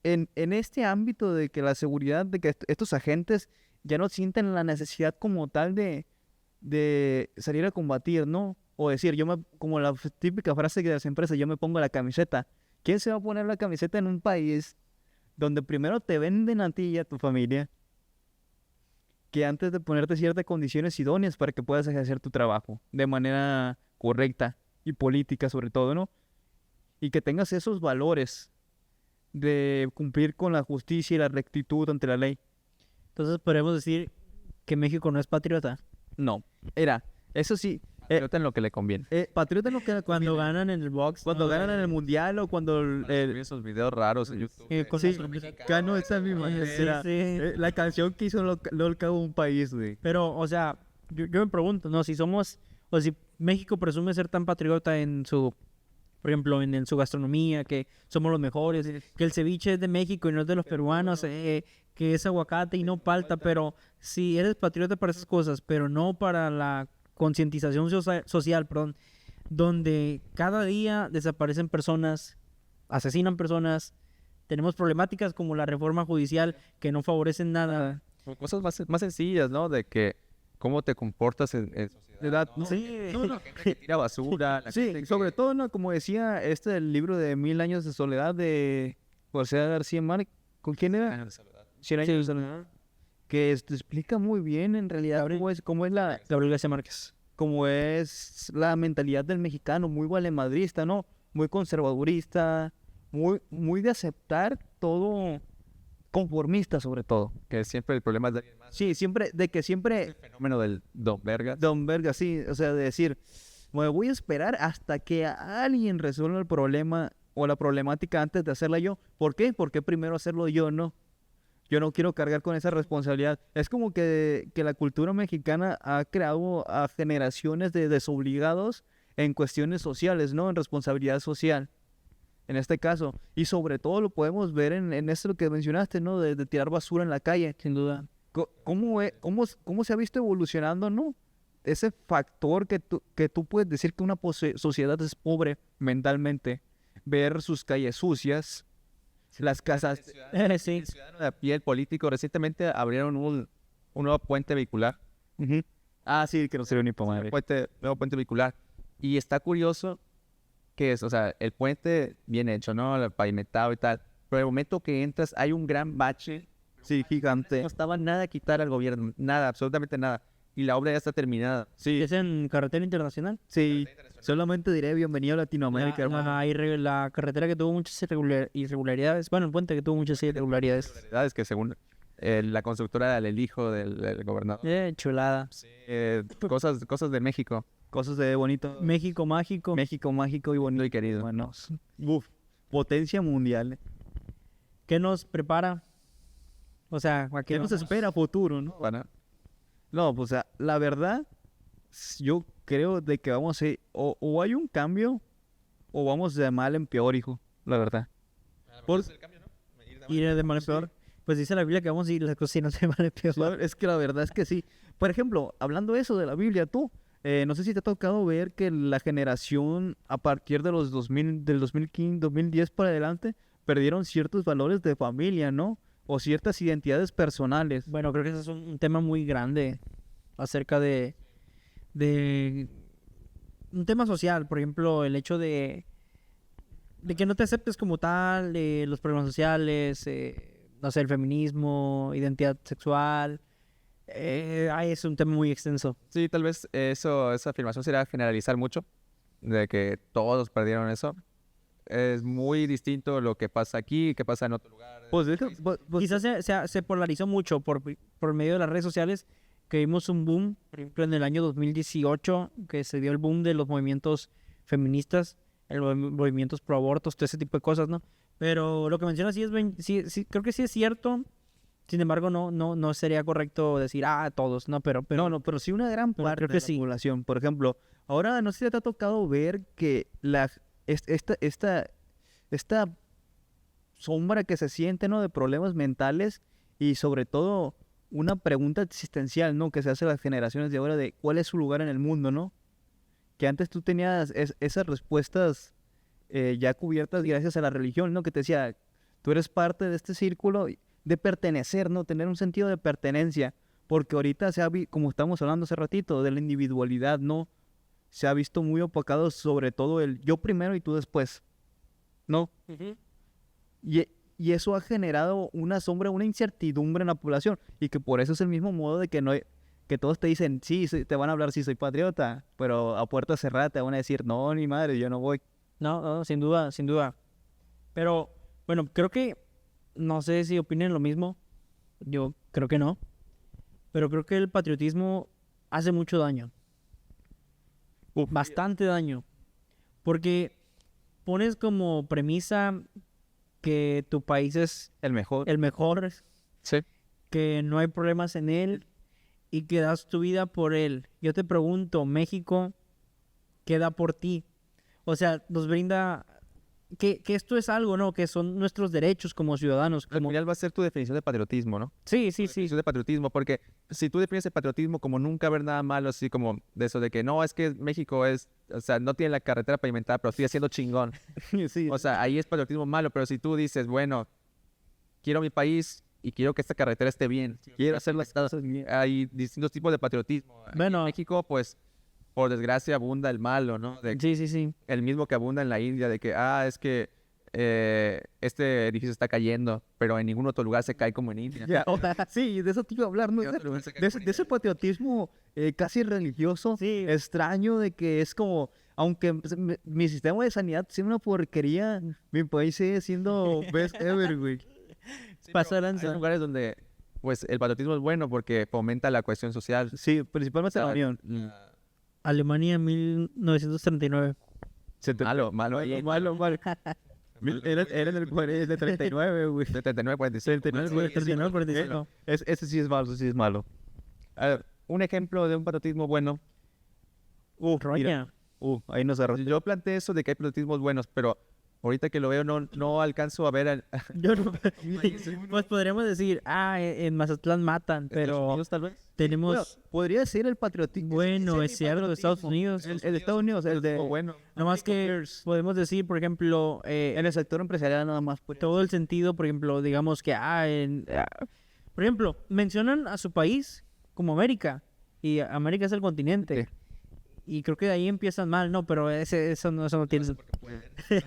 en este ámbito de que la seguridad, de que estos agentes ya no sienten la necesidad como tal de salir a combatir, ¿no? O decir, como la típica frase de las empresas, yo me pongo la camiseta. ¿Quién se va a poner la camiseta en un país donde primero te venden a ti y a tu familia, que antes de ponerte ciertas condiciones idóneas para que puedas ejercer tu trabajo de manera correcta y política sobre todo, ¿no? Y que tengas esos valores de cumplir con la justicia y la rectitud ante la ley? Entonces podemos decir que México no es patriota. No. Eso sí, Patriota en lo que le conviene. patriota no queda Cuando ganan en el box. cuando ¿no? ganan en el mundial o cuando Subir esos videos raros en YouTube. Con sí, los- ganó esa misma Sí, manera. sí. La canción que hizo LOL Cabo un país, güey. Pero, o sea, yo me pregunto, ¿no? Si somos, o si México presume ser tan patriota en su, por ejemplo, en su gastronomía, que somos los mejores, que el ceviche es de México y no es de los peruanos, que es aguacate y no palta, pero si eres patriota para esas cosas, pero no para la concientización social, perdón, donde cada día desaparecen personas, asesinan personas, tenemos problemáticas como la reforma judicial que no favorecen nada. Son cosas más sencillas, ¿no? De que cómo te comportas en sociedad, ¿no? Sí. La gente que tira basura, la gente Sí, que- sobre todo, ¿no? Como decía el libro de 1000 años de soledad de José García Márquez. ¿Con quién era? 100 años de soledad. Que te explica muy bien en realidad cómo Gabriel García Márquez. cómo es la mentalidad del mexicano, muy valemadrista, ¿no? Muy conservadurista, muy de aceptar todo, conformista sobre todo. que siempre el problema es de alguien más. Sí, de que siempre El fenómeno del Don Vergas. Don Verga, sí, o sea, de decir, me voy a esperar hasta que alguien resuelva el problema o la problemática antes de hacerla yo. ¿Por qué? Porque primero hacerlo yo, ¿no? Yo no quiero cargar con esa responsabilidad. Es como que la cultura mexicana ha creado a generaciones de desobligados en cuestiones sociales, ¿no? En responsabilidad social, en este caso. Y sobre todo lo podemos ver en esto que mencionaste, ¿no? De tirar basura en la calle. Sin duda. ¿Cómo se ha visto evolucionando, no? Ese factor que tú puedes decir que una sociedad es pobre mentalmente. Ver sus calles sucias, las casas. Sí. El ciudadano de a pie, el político, recientemente abrieron un nuevo puente vehicular. Ujú. Ah, sí, que no se ve ni para madre. Nuevo puente vehicular. Y está curioso que es, o sea, el puente bien hecho, ¿no? El pavimentado y tal. Pero el momento que entras hay un gran bache. Sí, gigante. No estaba nada a quitar al gobierno. Nada, absolutamente nada. Y la obra ya está terminada. Sí, ¿Es en carretera internacional? sí. Solamente diré bienvenido a Latinoamérica, hermano. La carretera que tuvo muchas irregularidades. Bueno, el puente que tuvo muchas irregularidades. Es que según la constructora del hijo del gobernador. Chulada. Cosas de México. Cosas de bonito. México mágico. México mágico y bonito. Muy querido. Bueno, uf, potencia mundial. ¿Qué nos prepara? O sea, ¿a ¿Qué nos vamos? espera a futuro, no? Bueno, No, pues, o sea, la verdad, yo creo de que vamos a ir, o hay un cambio, o vamos de mal en peor, hijo, la verdad. Ir de mal en peor. Pues dice la Biblia que vamos a ir las cocinas de mal en peor. Es que la verdad es que sí. Por ejemplo, hablando eso de la Biblia, tú, no sé si te ha tocado ver que la generación a partir de los 2000, del 2015, 2010 para adelante, perdieron ciertos valores de familia, ¿no? O ciertas identidades personales. Bueno, creo que ese es un tema muy grande acerca de un tema social, por ejemplo, el hecho de de que no te aceptes como tal, los problemas sociales, no sé, el feminismo, identidad sexual. Es un tema muy extenso. Sí, tal vez esa afirmación sería generalizar mucho, de que todos perdieron eso. Es muy distinto lo que pasa aquí, que pasa en otro lugar. Pues, Quizás se polarizó mucho por medio de las redes sociales, que vimos un boom, por ejemplo, en el año 2018, que se dio el boom de los movimientos feministas, movimientos pro abortos, todo ese tipo de cosas, ¿no? Pero lo que mencionas sí, creo que sí es cierto. Sin embargo, no sería correcto decir, todos, ¿no? Pero no, pero sí una gran pero parte creo que de la sí. población. Por ejemplo, ahora no sé si te ha tocado ver que esta sombra que se siente, ¿no? De problemas mentales y sobre todo una pregunta existencial, ¿no? Que se hace a las generaciones de ahora de cuál es su lugar en el mundo, ¿no? Que antes tú tenías esas respuestas ya cubiertas gracias a la religión, ¿no? Que te decía, tú eres parte de este círculo de pertenecer, ¿no? Tener un sentido de pertenencia. Porque ahorita como estamos hablando hace ratito, de la individualidad, ¿no? Se ha visto muy opacado sobre todo el yo primero y tú después, ¿no? Y eso ha generado una sombra, una incertidumbre en la población. Y que por eso es el mismo modo de que no hay, que todos te dicen, sí, te van a hablar, sí, soy patriota, pero a puerta cerrada te van a decir, no, ni madre, yo no voy. No, sin duda, sin duda. Pero, bueno, creo que, no sé si opinen lo mismo. Yo creo que no. Pero creo que el patriotismo hace mucho daño. Bastante daño. Porque pones como premisa que tu país es El mejor. el mejor, Sí. que no hay problemas en él y que das tu vida por él. Yo te pregunto, México, ¿qué da por ti? O sea, nos brinda que esto es algo, ¿no? Que son nuestros derechos como ciudadanos. Al Como... final va a ser tu definición de patriotismo, ¿no? Sí, Tu definición de patriotismo, porque si tú defines el patriotismo como nunca ver nada malo, así como de eso de que no, es que México es, o sea, no tiene la carretera pavimentada, pero sigue siendo chingón. Sí. O sea, ahí es patriotismo malo, pero si tú dices, bueno, quiero mi país y quiero que esta carretera esté bien, Quiero hacer las cosas bien. hay distintos tipos de patriotismo. Aquí Bueno. en México, pues, por desgracia, abunda el malo, ¿no? Sí. El mismo que abunda en la India, de que, es que este edificio está cayendo, pero en ningún otro lugar se cae como en India. Ya, sí, de eso te iba a hablar, ¿no? En otro lugar se cae De como en ese India. patriotismo casi religioso, Sí. extraño, de que es como, aunque mi sistema de sanidad sea una porquería, mi país sigue siendo best ever, güey. Sí, Pasa pero lanza. hay lugares donde, pues, el patriotismo es bueno porque fomenta la cohesión social. Sí, principalmente la unión. Alemania 1939. Malo ahí. Malo. Era en el 39, güey. 79, 45. 39, 45. Ese sí es malo, ese sí es malo. A ver, un ejemplo de un patriotismo bueno. Roña. Ahí nos agarró. Yo planteé eso de que hay patriotismos buenos, pero ahorita que lo veo no alcanzo a ver Yo no- Pues podríamos decir, en Mazatlán matan, Estados pero Unidos, tal vez. tenemos... Bueno, podría ser el patriotismo. Bueno, es cierto, de Estados Unidos. El de Estados Unidos, el de... Bueno. No más que podemos decir, por ejemplo, En el sector empresarial nada más. Pues. todo el sentido, por ejemplo, digamos que, por ejemplo, mencionan a su país como América, y América es el continente. Sí. Y creo que de ahí empiezan mal, ¿no? Pero eso no tiene...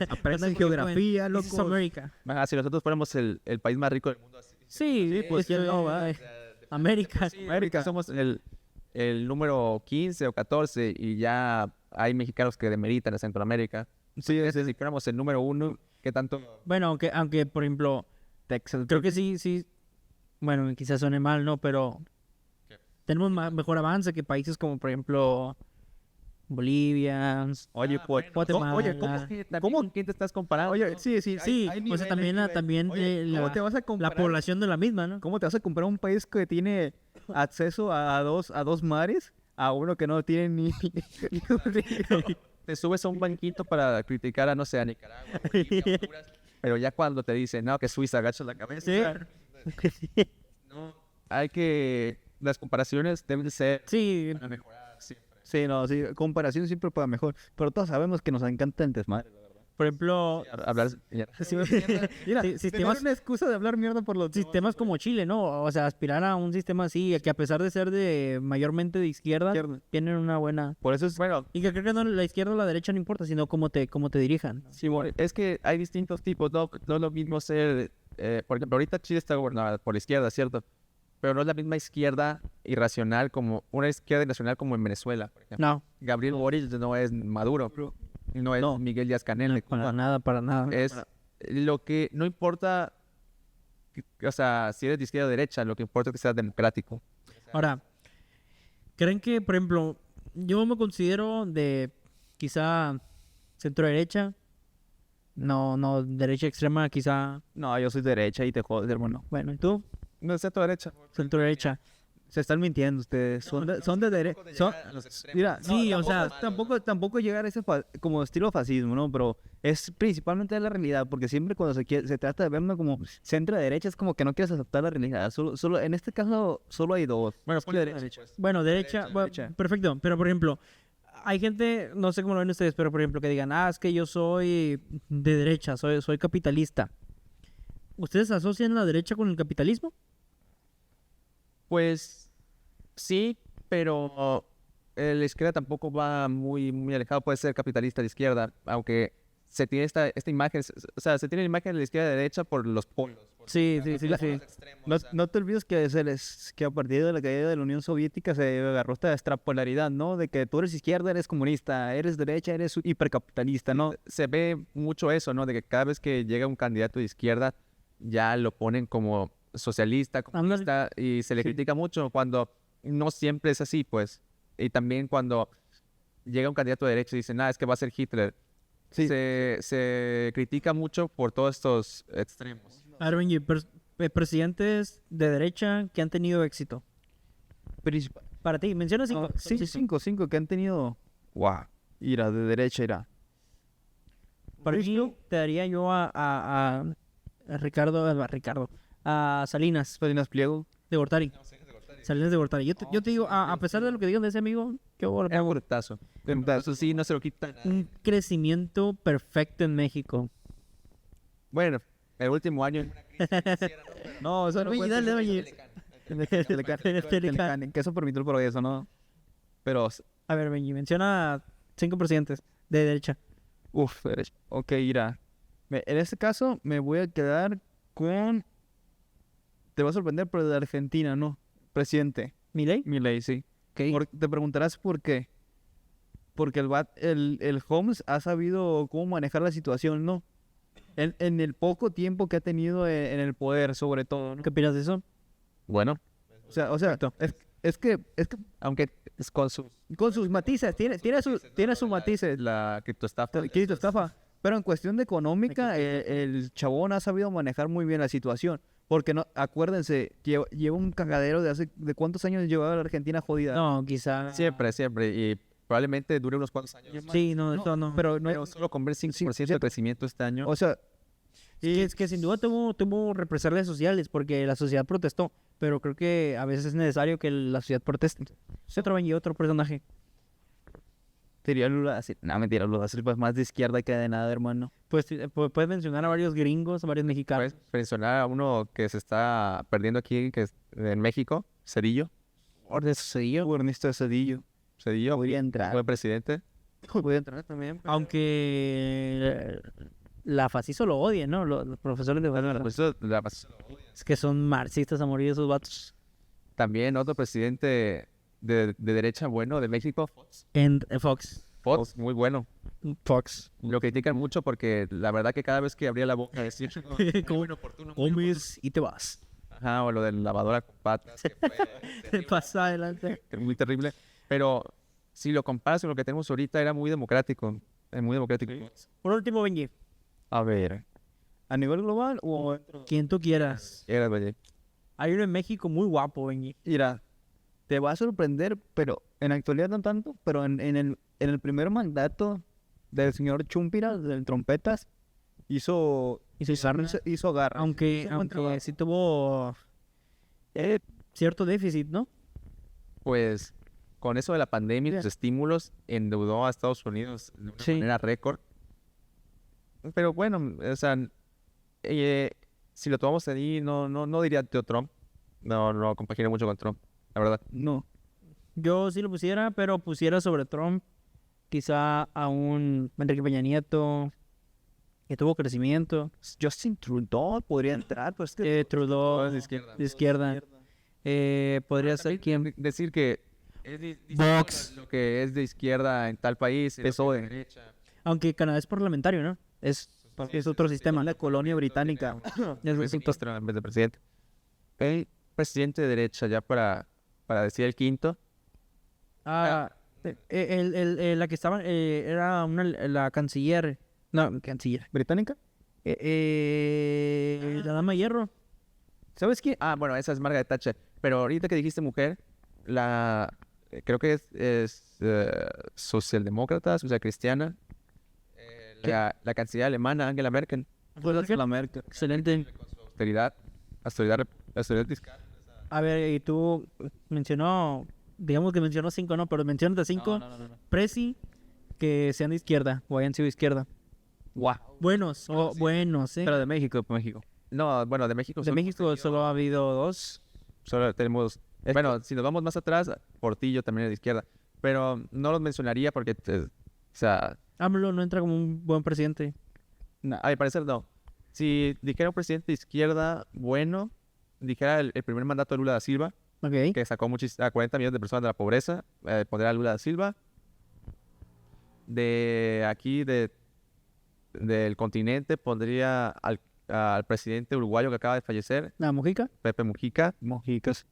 Aprendan geografía, This is loco. America. Si nosotros fuéramos el país más rico del mundo, así. Sí, pues ¿quién no, va? América. América. Somos el número 15 o 14 y ya hay mexicanos que demeritan a Centroamérica. Sí, Si fuéramos el número 1, ¿qué tanto? Bueno, aunque por ejemplo, creo que sí. Bueno, quizás suene mal, ¿no? Pero tenemos mejor avance que países como, por ejemplo, Bolivia. Oye, pues, Guatemala. oye, ¿Cómo? ¿Con quién te estás comparando? Oye, sí. Sí, hay o sea, nivel, también Oye, ¿cómo te vas a la comparar? población de la misma, ¿no? ¿Cómo te vas a comparar un país que tiene acceso a dos mares a uno que no tiene ni un río? Te subes a un banquito para criticar a, no sé, a Nicaragua, Bolivia, Honduras, pero ya cuando te dicen, no, que Suiza agacha la cabeza. Sí. No, las comparaciones deben de ser Sí, para mejorar siempre. Sí, comparación siempre para mejor. Pero todos sabemos que nos encanta el desmadre, la verdad. Por ejemplo, Hablar... Mira, sistemas, una excusa de hablar mierda por los sistemas como Chile, ¿no? O sea, aspirar a un sistema así, que a pesar de ser de mayormente de izquierda, Izquierda. tienen una buena... Por eso es... Bueno, Y que creo que no, la izquierda o la derecha no importa, sino cómo te dirijan. sí, bueno, es que hay distintos tipos, no es lo mismo ser, por ejemplo, ahorita Chile está gobernada por la izquierda, ¿cierto? Pero no es la misma izquierda irracional como, una izquierda irracional como en Venezuela, por ejemplo. No, Gabriel Boric no es Maduro, no es No. Miguel Díaz-Canel de para Cuba. nada, para nada. Es lo que, no importa, o sea, si eres de izquierda o derecha, lo que importa es que seas democrático. Ahora, ¿creen que, por ejemplo, yo me considero de quizá centro derecha? No, derecha extrema, quizá. No, yo soy derecha y te jodes, hermano. Bueno, ¿y tú? No es centro derecha. Centro derecha. Se están mintiendo ustedes. Son de derecha. Mira, Sí, o sea, tampoco llegar a ese como estilo fascismo, ¿no? Pero es principalmente la realidad, porque siempre cuando se trata de verlo como centro derecha es como que no quieres aceptar la realidad. Solo en este caso solo hay dos. Bueno, Izquierda, derecha. bueno, derecha, derecha. perfecto. Pero, por ejemplo, hay gente, no sé cómo lo ven ustedes, pero, por ejemplo, que digan, es que yo soy de derecha, soy capitalista. ¿Ustedes asocian la derecha con el capitalismo? Pues sí, pero la izquierda tampoco va muy alejado. Puede ser capitalista de izquierda, aunque se tiene esta imagen, o sea, se tiene la imagen de la izquierda y de derecha por los polos. Sí. No te olvides que a partir de la caída de la Unión Soviética se agarró esta extrapolaridad, ¿no? De que tú eres izquierda, eres comunista, eres derecha, eres hipercapitalista, ¿no? Se ve mucho eso, ¿no? De que cada vez que llega un candidato de izquierda, ya lo ponen como socialista, comunista, y se le critica mucho cuando no siempre es así, pues. Y también cuando llega un candidato de derecha y dicen, es que va a ser Hitler. Sí. Se critica mucho por todos estos extremos. A ver, Benji, presidentes de derecha que han tenido éxito. Para ti, menciona cinco. Sí, cinco que han tenido. Wow. Ira, de derecha, ira. Para mí, te daría yo a Ricardo, a Salinas Salinas Pliego. de Gortari. Salinas de Gortari. Yo te digo, a pesar de lo que digan de ese amigo, qué bueno. Es un retazo. Eso sí, no se lo quitan. Un crecimiento perfecto en México. Bueno, el último año. No, eso no Oye, fue. dale, oye. Telecán, que eso permitió el progreso, ¿no? Pero, A ver, Benji, menciona 5 presidentes de derecha. derecha. Ok, ira. En este caso me voy a quedar con... Te va a sorprender, pero de Argentina, ¿no? Presidente. ¿Milei? Milei, sí. Ok. Te preguntarás por qué. Porque el Holmes ha sabido cómo manejar la situación, ¿no? En el poco tiempo que ha tenido en el poder, sobre todo, ¿no? ¿Qué opinas de eso? Bueno, O sea, es que aunque es con sus con sus matices, tiene sus matices. la criptoestafa. Cristo estafa. Pero en cuestión de económica, el chabón ha sabido manejar muy bien la situación. Porque no, acuérdense, lleva un cagadero de cuántos años llevaba la Argentina jodida. No, quizá. Siempre. Y probablemente dure unos cuantos años más. Sí, no, eso no. Pero no Pero solo con ver 5% de crecimiento este año. o sea, Es que sin duda tuvo represalias sociales porque la sociedad protestó, pero creo que a veces es necesario que la sociedad proteste. Es otro Benji, otro personaje. sería Lula da Silva. No, mentira, Lula da Silva es más de izquierda que de nada, hermano. Pues puedes mencionar a varios gringos, a varios mexicanos. Puedes mencionar a uno que se está perdiendo aquí, que es en México, Cedillo. Ernesto Cedillo. Cedillo, Podría entrar. buen presidente. Podría entrar también. Aunque la FACISO lo odien, ¿no? Los profesores de Pues eso, es que son marxistas a morir esos vatos. también otro presidente de derecha bueno de México, En Fox. Fox, muy bueno. Fox. Lo critican mucho porque la verdad que cada vez que abría la boca a decir Como comes y te vas. ajá, o lo de la lavadora con patas, que fue Te pasa adelante. muy terrible. Pero si lo comparas con lo que tenemos ahorita, era muy democrático. Muy democrático. Por último, Benji, A ver. ¿A nivel global o...? quien tú quieras. Era, güey. Hay uno en México muy guapo, Benji. Mira, te va a sorprender, pero en la actualidad no tanto, pero en el primer mandato del señor Chumpira, del Trompetas, hizo garra. Aunque sí tuvo cierto déficit, ¿no? Pues con eso de la pandemia y los estímulos, endeudó a Estados Unidos de una Sí. manera récord. Pero bueno, o sea, si lo tomamos ahí, no diría Tío Trump. No compagino mucho con Trump, la verdad. No. Yo sí lo pusiera, pero pusiera sobre Trump quizá a un Enrique Peña Nieto, que tuvo crecimiento. Justin Trudeau podría entrar, pues que Trudeau, es de izquierda. de izquierda. Podría ser quien... Decir que es Vox. lo que es de izquierda en tal país, y lo que es PSOE. de derecha. Aunque Canadá es parlamentario, ¿no? Es otro sistema. la colonia británica. Es otro- Ministro en vez de presidente. El presidente de derecha, ya para decir el quinto. la que estaba era la canciller. No, canciller. ¿Británica? La dama de hierro. ¿Sabes qué? Ah, bueno, esa es Margaret Thatcher. Pero ahorita que dijiste mujer, creo que es socialdemócrata, cristiana. La canciller alemana, Angela Merkel, La Merkel. Excelente. con su austeridad fiscal. A ver, y tú digamos que mencionó 5, ¿no? Pero mencionas de 5 No. presi que sean de izquierda o hayan sido de izquierda. Wow. Buenos, buenos, ¿eh? Pero de México. No, bueno, de México. De México solo ha habido 2. Solo tenemos. Bueno, si nos vamos más atrás, Portillo también es de izquierda. Pero no los mencionaría porque, o sea, AMLO no entra como un buen presidente. a mi parecer no. Si dijera un presidente de izquierda bueno, dijera el primer mandato de Lula da Silva, Ok. que sacó a 40 millones de personas de la pobreza, pondría a Lula da Silva. De aquí, del continente, pondría al presidente uruguayo que acaba de fallecer, ¿La Mojica? Pepe Mujica. Mojicas.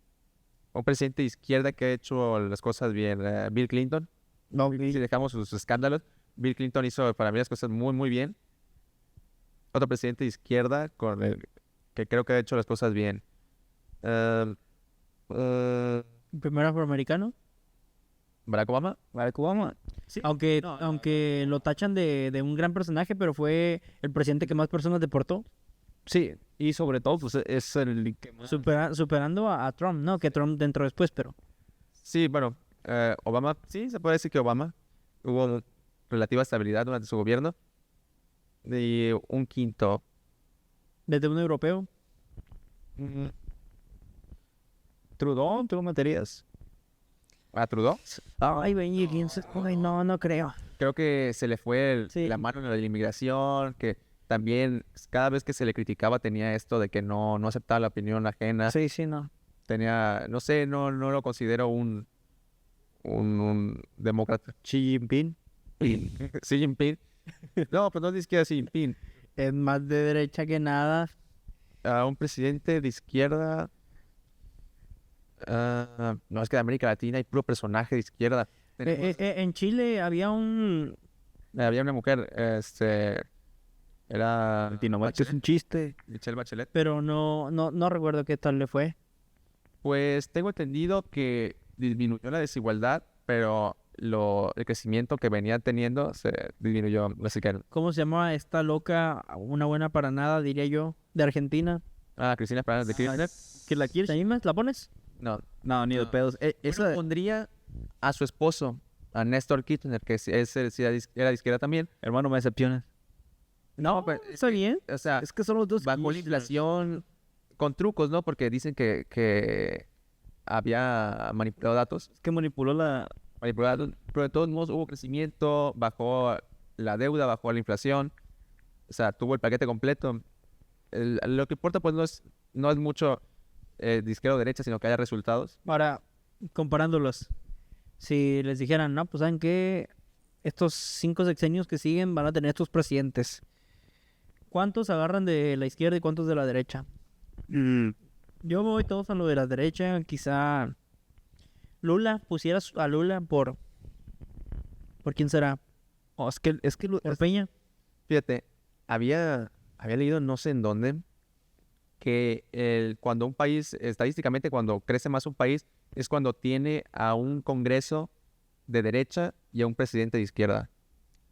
Un presidente de izquierda que ha hecho las cosas bien, Bill Clinton. No, Si dejamos sus escándalos, Bill Clinton hizo para mí las cosas muy, muy bien. Otro presidente de izquierda que creo que ha hecho las cosas bien. Eh, Primer afroamericano. Barack Obama. Barack Obama. Sí. Aunque lo tachan de un gran personaje, pero fue el presidente que más personas deportó, Sí, y sobre todo, pues es el que más... superando a Trump, ¿no? Que Trump entró después, pero... Sí, bueno, Obama, sí, se puede decir que Obama. Hubo relativa estabilidad durante su gobierno. Y un quinto. Desde un europeo. Trudeau, tú lo meterías. ¿A Trudeau? Ay, Benji, Ay, no creo. Creo que se le fue Sí. la mano en la inmigración, que también cada vez que se le criticaba tenía esto de que no aceptaba la opinión ajena. Sí, no. Tenía, no sé, no lo considero un demócrata. Xi Jinping. Xi Jinping. No, pues no es de izquierda Xi Jinping. Es más de derecha que nada. A un presidente de izquierda. No, es que de América Latina hay puro personaje de izquierda. En Chile había Había una mujer, era Latinoamérica es un chiste. Michelle Bachelet. pero no recuerdo qué tal le fue. Pues tengo entendido que disminuyó la desigualdad, pero el crecimiento que venía teniendo se disminuyó. Así que, ¿Cómo se llamaba esta loca? Una buena para nada, diría yo, de Argentina. Cristina Fernández de Kirchner. ¿Que la quieres? ¿La misma? ¿La pones? No, No, ni de No. pedos. esa pondría a su esposo, a Néstor Kirchner, que era de izquierda también. Hermano, me decepcionas. No, pero ¿Está bien? o sea, Es que son los dos. bajó la Kirchner. inflación con trucos, ¿no? Porque dicen que había manipulado datos. Es que manipuló la... Pero de todos modos hubo crecimiento, bajó la deuda, bajó la inflación, o sea, tuvo el paquete completo. Lo que importa pues no es mucho de izquierda o derecha, sino que haya resultados. Ahora, comparándolos, si les dijeran, no, pues saben que estos 5 sexenios que siguen van a tener estos presidentes, ¿cuántos agarran de la izquierda y cuántos de la derecha? Yo me voy todos a lo de la derecha, quizá Lula, pusieras a Lula ¿por quién será? Oh, es que ¿Por Peña? Fíjate, había leído no sé en dónde que cuando un país, estadísticamente cuando crece más un país, es cuando tiene a un Congreso de derecha y a un presidente de izquierda.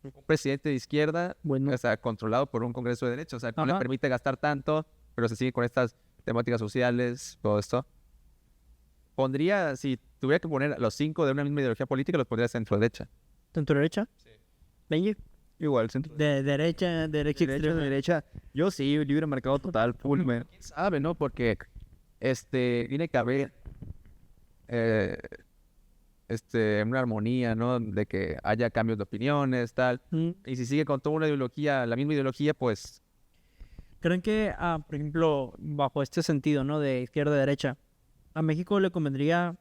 Un presidente de izquierda, Bueno, o sea, controlado por un Congreso de derecha, o sea, no le Ajá. permite gastar tanto, pero se sigue con estas temáticas sociales, todo esto. Si tuviera que poner a los 5 de una misma ideología política, los pondría centro derecha. ¿centro derecha? Sí. Benji, Igual, centro derecha derecha, extrema. derecha. Yo sí, libre mercado total, full, man. ¿Quién sabe, no? Porque tiene que haber eh, una armonía, ¿no? De que haya cambios de opiniones, tal. Mm. Y si sigue con toda una ideología, la misma ideología, pues ¿Creen que, por ejemplo, bajo este sentido, ¿no? De izquierda-derecha, a México le convendría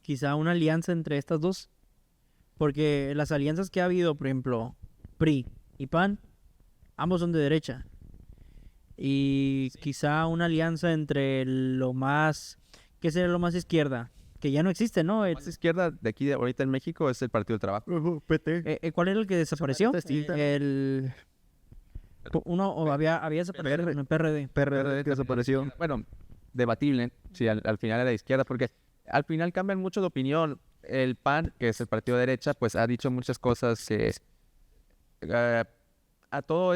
quizá una alianza entre estas dos? Porque las alianzas que ha habido, por ejemplo, PRI y PAN, ambos son de derecha. Y quizá una alianza entre lo más, ¿qué sería lo más izquierda? Que ya no existe, ¿no? más izquierda de aquí de ahorita en México es el Partido del Trabajo. PT. ¿Cuál era el que desapareció? distinta. Uno, o había desaparecido en el PRD. PRD que desapareció. Bueno, debatible, si al final era de izquierda, porque al final cambian mucho de opinión. El PAN, que es el partido de derecha, pues ha dicho muchas cosas que a todo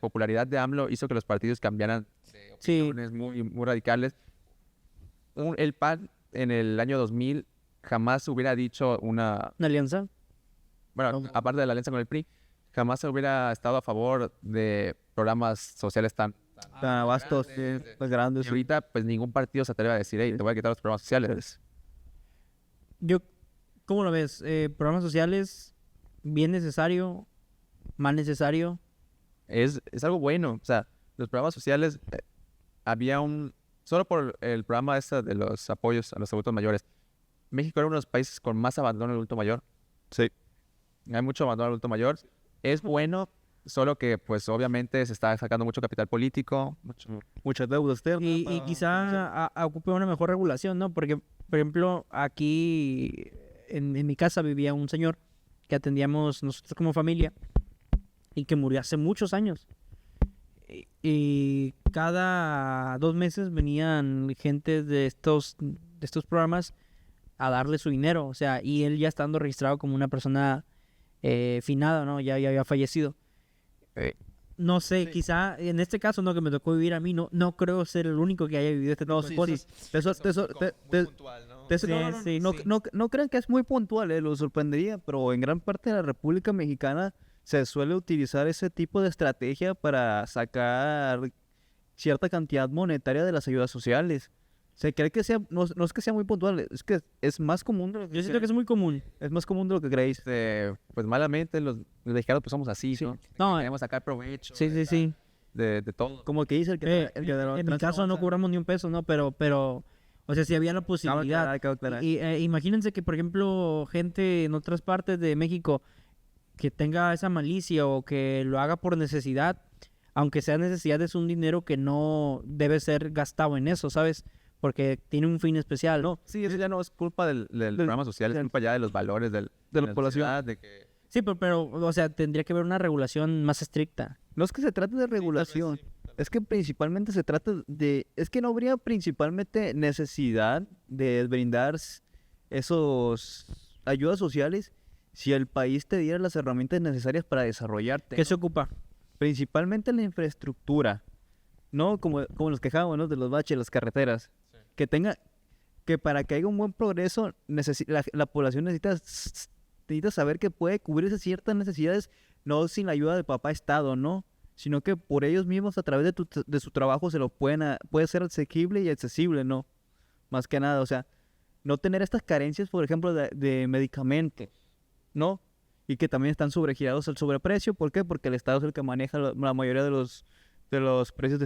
popularidad de AMLO hizo que los partidos cambiaran de Sí. opiniones muy radicales. El PAN en el año 2000 jamás hubiera dicho ¿Una alianza? bueno, aparte de la alianza con el PRI, jamás se hubiera estado a favor de programas sociales tan Tan vastos, pues grandes. y ahorita pues ningún partido se atreve a decir, hey, te voy a quitar los programas sociales. Yo, ¿cómo lo ves? Programas sociales, bien necesario, mal necesario. Es algo bueno, o sea, los programas sociales, solo por el programa de los apoyos a los adultos mayores, México era uno de los países con más abandono al adulto mayor. Sí. Hay mucho abandono al adulto mayor. Es bueno, solo que pues obviamente se está sacando mucho capital político, Muchas deudas externas. Y quizá ocupe una mejor regulación, ¿no? Porque, por ejemplo, aquí en mi casa vivía un señor que atendíamos nosotros como familia y que murió hace muchos años. Y cada 2 meses venían gente de estos programas a darle su dinero, o sea, y él ya estando registrado como una persona finada, ¿no? Ya había fallecido. No sé, quizá en este caso, ¿no? Que me tocó vivir a mí, no creo ser el único que haya vivido este tipo de cosas. Sí, No crean que es muy puntual, lo sorprendería, pero en gran parte de la República Mexicana se suele utilizar ese tipo de estrategia para sacar cierta cantidad monetaria de las ayudas sociales. Se cree que no es que sea muy puntual, es que es más común de lo que Yo siento que es muy común. es más común de lo que creéis. pues malamente los mexicanos pues somos así, Sí. ¿no? No, Queremos sacar provecho sí. de todo. Como que dice el que En mi caso no cobramos ni un peso, ¿no? Pero, o sea, si había la posibilidad. Cabe aclarar. Y imagínense que, por ejemplo, gente en otras partes de México que tenga esa malicia o que lo haga por necesidad, aunque sea necesidad, es un dinero que no debe ser gastado en eso, ¿sabes? Porque tiene un fin especial, ¿no? Sí, eso ya no es culpa del programa social, es culpa ya de los valores de la población. sociedad, de que Sí, pero, o sea, tendría que haber una regulación más estricta. No es que se trate de regulación, es que principalmente se trata de... Es que no habría principalmente necesidad de brindar esos ayudas sociales si el país te diera las herramientas necesarias para desarrollarte. ¿Qué se ocupa? Principalmente la infraestructura, ¿no? Como nos quejamos, ¿no? De los baches, las carreteras. Que para que haya un buen progreso, la población necesita saber que puede cubrirse ciertas necesidades, no sin la ayuda de papá Estado, ¿no? Sino que por ellos mismos, a través de su trabajo, puede ser asequible y accesible, ¿no? Más que nada, o sea, no tener estas carencias, por ejemplo, de medicamentos, ¿no? Y que también están sobregirados al sobreprecio. ¿Por qué? Porque el Estado es el que maneja la mayoría de los precios de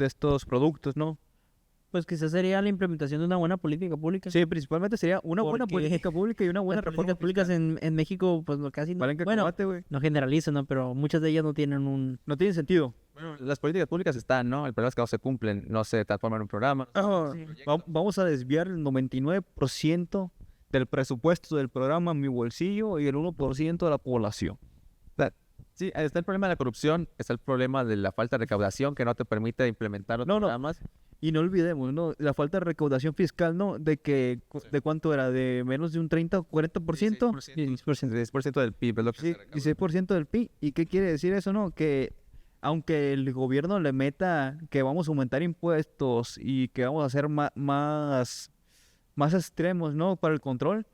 estos productos, ¿no? Pues quizás sería la implementación de una buena política pública. Sí, principalmente sería una buena Porque política pública y una buena Las reforma políticas públicas en México, pues lo casi no. Valen Bueno, cacahuate, güey. no generalizo, ¿no? Pero muchas de ellas no tienen un... No tiene sentido. bueno, las políticas públicas están, ¿no? El problema es que no se cumplen, no se transforman en un programa. Sí. Vamos a desviar el 99% del presupuesto del programa a mi bolsillo y el 1% de la población. Sí, está el problema de la corrupción, está el problema de la falta de recaudación que no te permite implementar los No. programas. Y no olvidemos, ¿no? La falta de recaudación fiscal, ¿no? ¿De cuánto era? ¿De menos de un 30 o 40%? 10% del PIB es lo que Sí, se recauda. 16% del PIB. ¿Y qué quiere decir eso, no? Que aunque el gobierno le meta que vamos a aumentar impuestos y que vamos a hacer más extremos, ¿no? Para el control,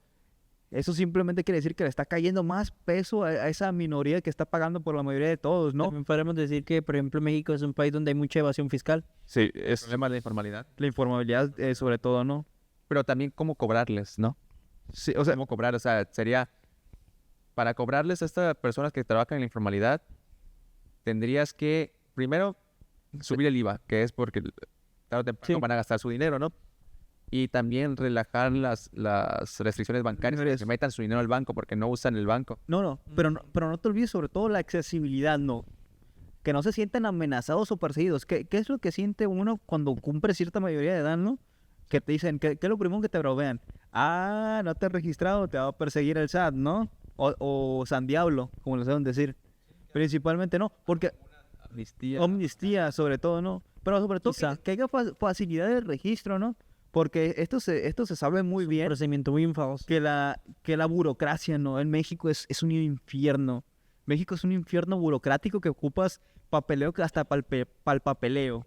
eso simplemente quiere decir que le está cayendo más peso a esa minoría que está pagando por la mayoría de todos, ¿no? También podemos decir que, por ejemplo, México es un país donde hay mucha evasión fiscal. Sí, es el problema de la informalidad. La informabilidad, sobre todo, ¿no? Pero también cómo cobrarles, ¿no? Sí, o sea, Cómo cobrar, o sea, sería para cobrarles a estas personas que trabajan en la informalidad, tendrías que primero subir el IVA, que es porque tarde o temprano Sí. van a gastar su dinero, ¿no? Y también relajar las restricciones bancarias, que metan su dinero al banco porque no usan el banco. no, pero no te olvides sobre todo la accesibilidad, ¿no? Que no se sientan amenazados o perseguidos. ¿Qué es lo que siente uno cuando cumple cierta mayoría de edad, ¿no? Que te dicen, ¿qué es lo primero que te bromean? Ah, no te has registrado, te va a perseguir el SAT, ¿no? O San Diablo, como lo saben decir. Principalmente no, porque amnistía sobre todo, ¿no? Pero sobre todo Quizá. que haya facilidad de registro, ¿no? Porque esto se sabe muy bien. Procedimiento muy enfadoso. Que la burocracia, ¿no? En México es un infierno. México es un infierno burocrático que ocupas papeleo que hasta para el papeleo.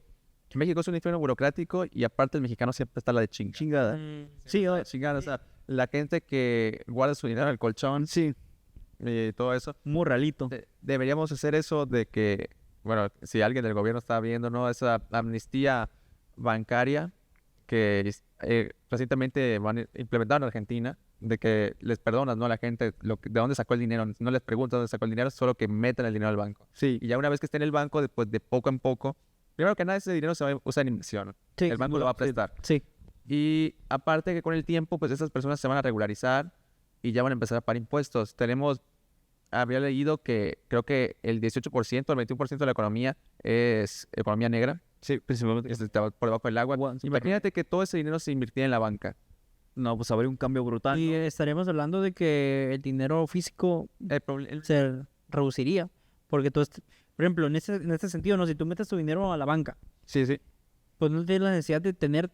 México es un infierno burocrático y aparte el mexicano siempre está la de Chingada. Mm, Sí, chingada. O sea, la gente que guarda su dinero en el colchón sí, y todo eso. un morralito. Deberíamos hacer eso de que, bueno, si alguien del gobierno está viendo, ¿no? Esa amnistía bancaria que recientemente implementaron en Argentina, de que les perdonas, ¿no? A la gente de dónde sacó el dinero. No les preguntas dónde sacó el dinero, solo que metan el dinero al banco. Sí, Y ya una vez que esté en el banco, después de poco en poco, primero que nada ese dinero se va a usar en inversión. Sí, El banco lo va a prestar. sí. Y aparte que con el tiempo, pues esas personas se van a regularizar y ya van a empezar a pagar impuestos. Había leído que creo que el 18%, el 21% de la economía es economía negra. sí, principalmente. Está por debajo del agua. Agua, Imagínate que todo ese dinero se invirtiera en la banca. No, pues habría un cambio brutal. Y ¿no? estaríamos hablando de que el dinero físico se reduciría. Porque tú, por ejemplo, en este sentido, ¿no? Si tú metes tu dinero a la banca, Sí, sí. pues no tienes la necesidad de tener,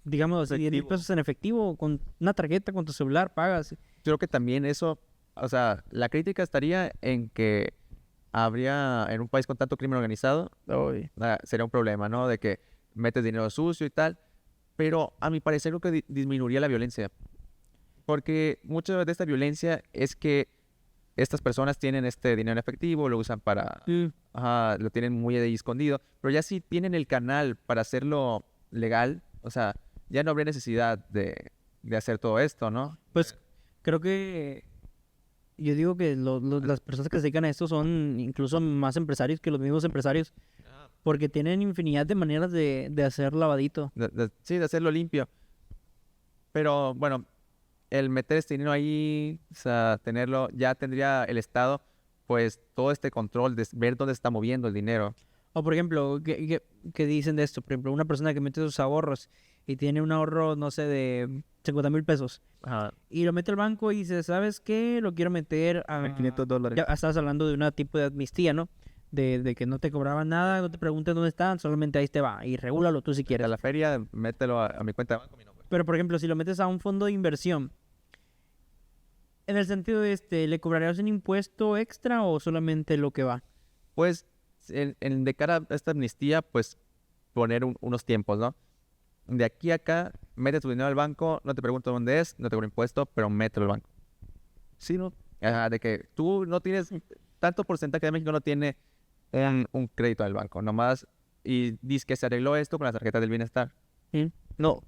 digamos, así, 10,000 Efectivo. pesos en efectivo, con una tarjeta, con tu celular, pagas. Creo que también eso, o sea, la crítica estaría en que habría, en un país con tanto crimen organizado, sería un problema, ¿no? De que metes dinero sucio y tal. Pero a mi parecer creo que disminuiría la violencia. Porque mucha de esta violencia es que estas personas tienen este dinero en efectivo, lo usan para... lo tienen muy ahí escondido. Pero ya si tienen el canal para hacerlo legal, o sea, ya no habría necesidad de hacer todo esto, ¿no? Pues creo que yo digo que las personas que se dedican a esto son incluso más empresarios que los mismos empresarios, porque tienen infinidad de maneras de hacer lavadito. Sí, de hacerlo limpio. Pero bueno, el meter este dinero ahí, o sea, tenerlo, ya tendría el Estado, pues todo este control de ver dónde está moviendo el dinero. O por ejemplo, ¿qué dicen de esto? Por ejemplo, una persona que mete sus ahorros y tiene un ahorro, no sé, de 50,000 pesos y lo mete al banco y dice, ¿sabes qué? Lo quiero meter a $500. Ya estabas hablando de un tipo de amnistía, ¿no? De que no te cobraban nada, no te pregunten dónde están, solamente ahí te va y regúlalo tú si A quieres. la feria, mételo a mi cuenta de banco, mi nombre. Pero por ejemplo, si lo metes a un fondo de inversión, en el sentido de ¿le cobrarías un impuesto extra o solamente lo que va? Pues, de cara a esta amnistía, pues, poner unos tiempos, ¿no? De aquí a acá, mete tu dinero al banco, no te pregunto dónde es, no te cobro impuesto, pero mételo al banco. Sí, ¿no? Ajá, de que tú no tienes, tanto porcentaje de México no tiene un crédito al banco, nomás, y dice que se arregló esto con las tarjetas del bienestar. No,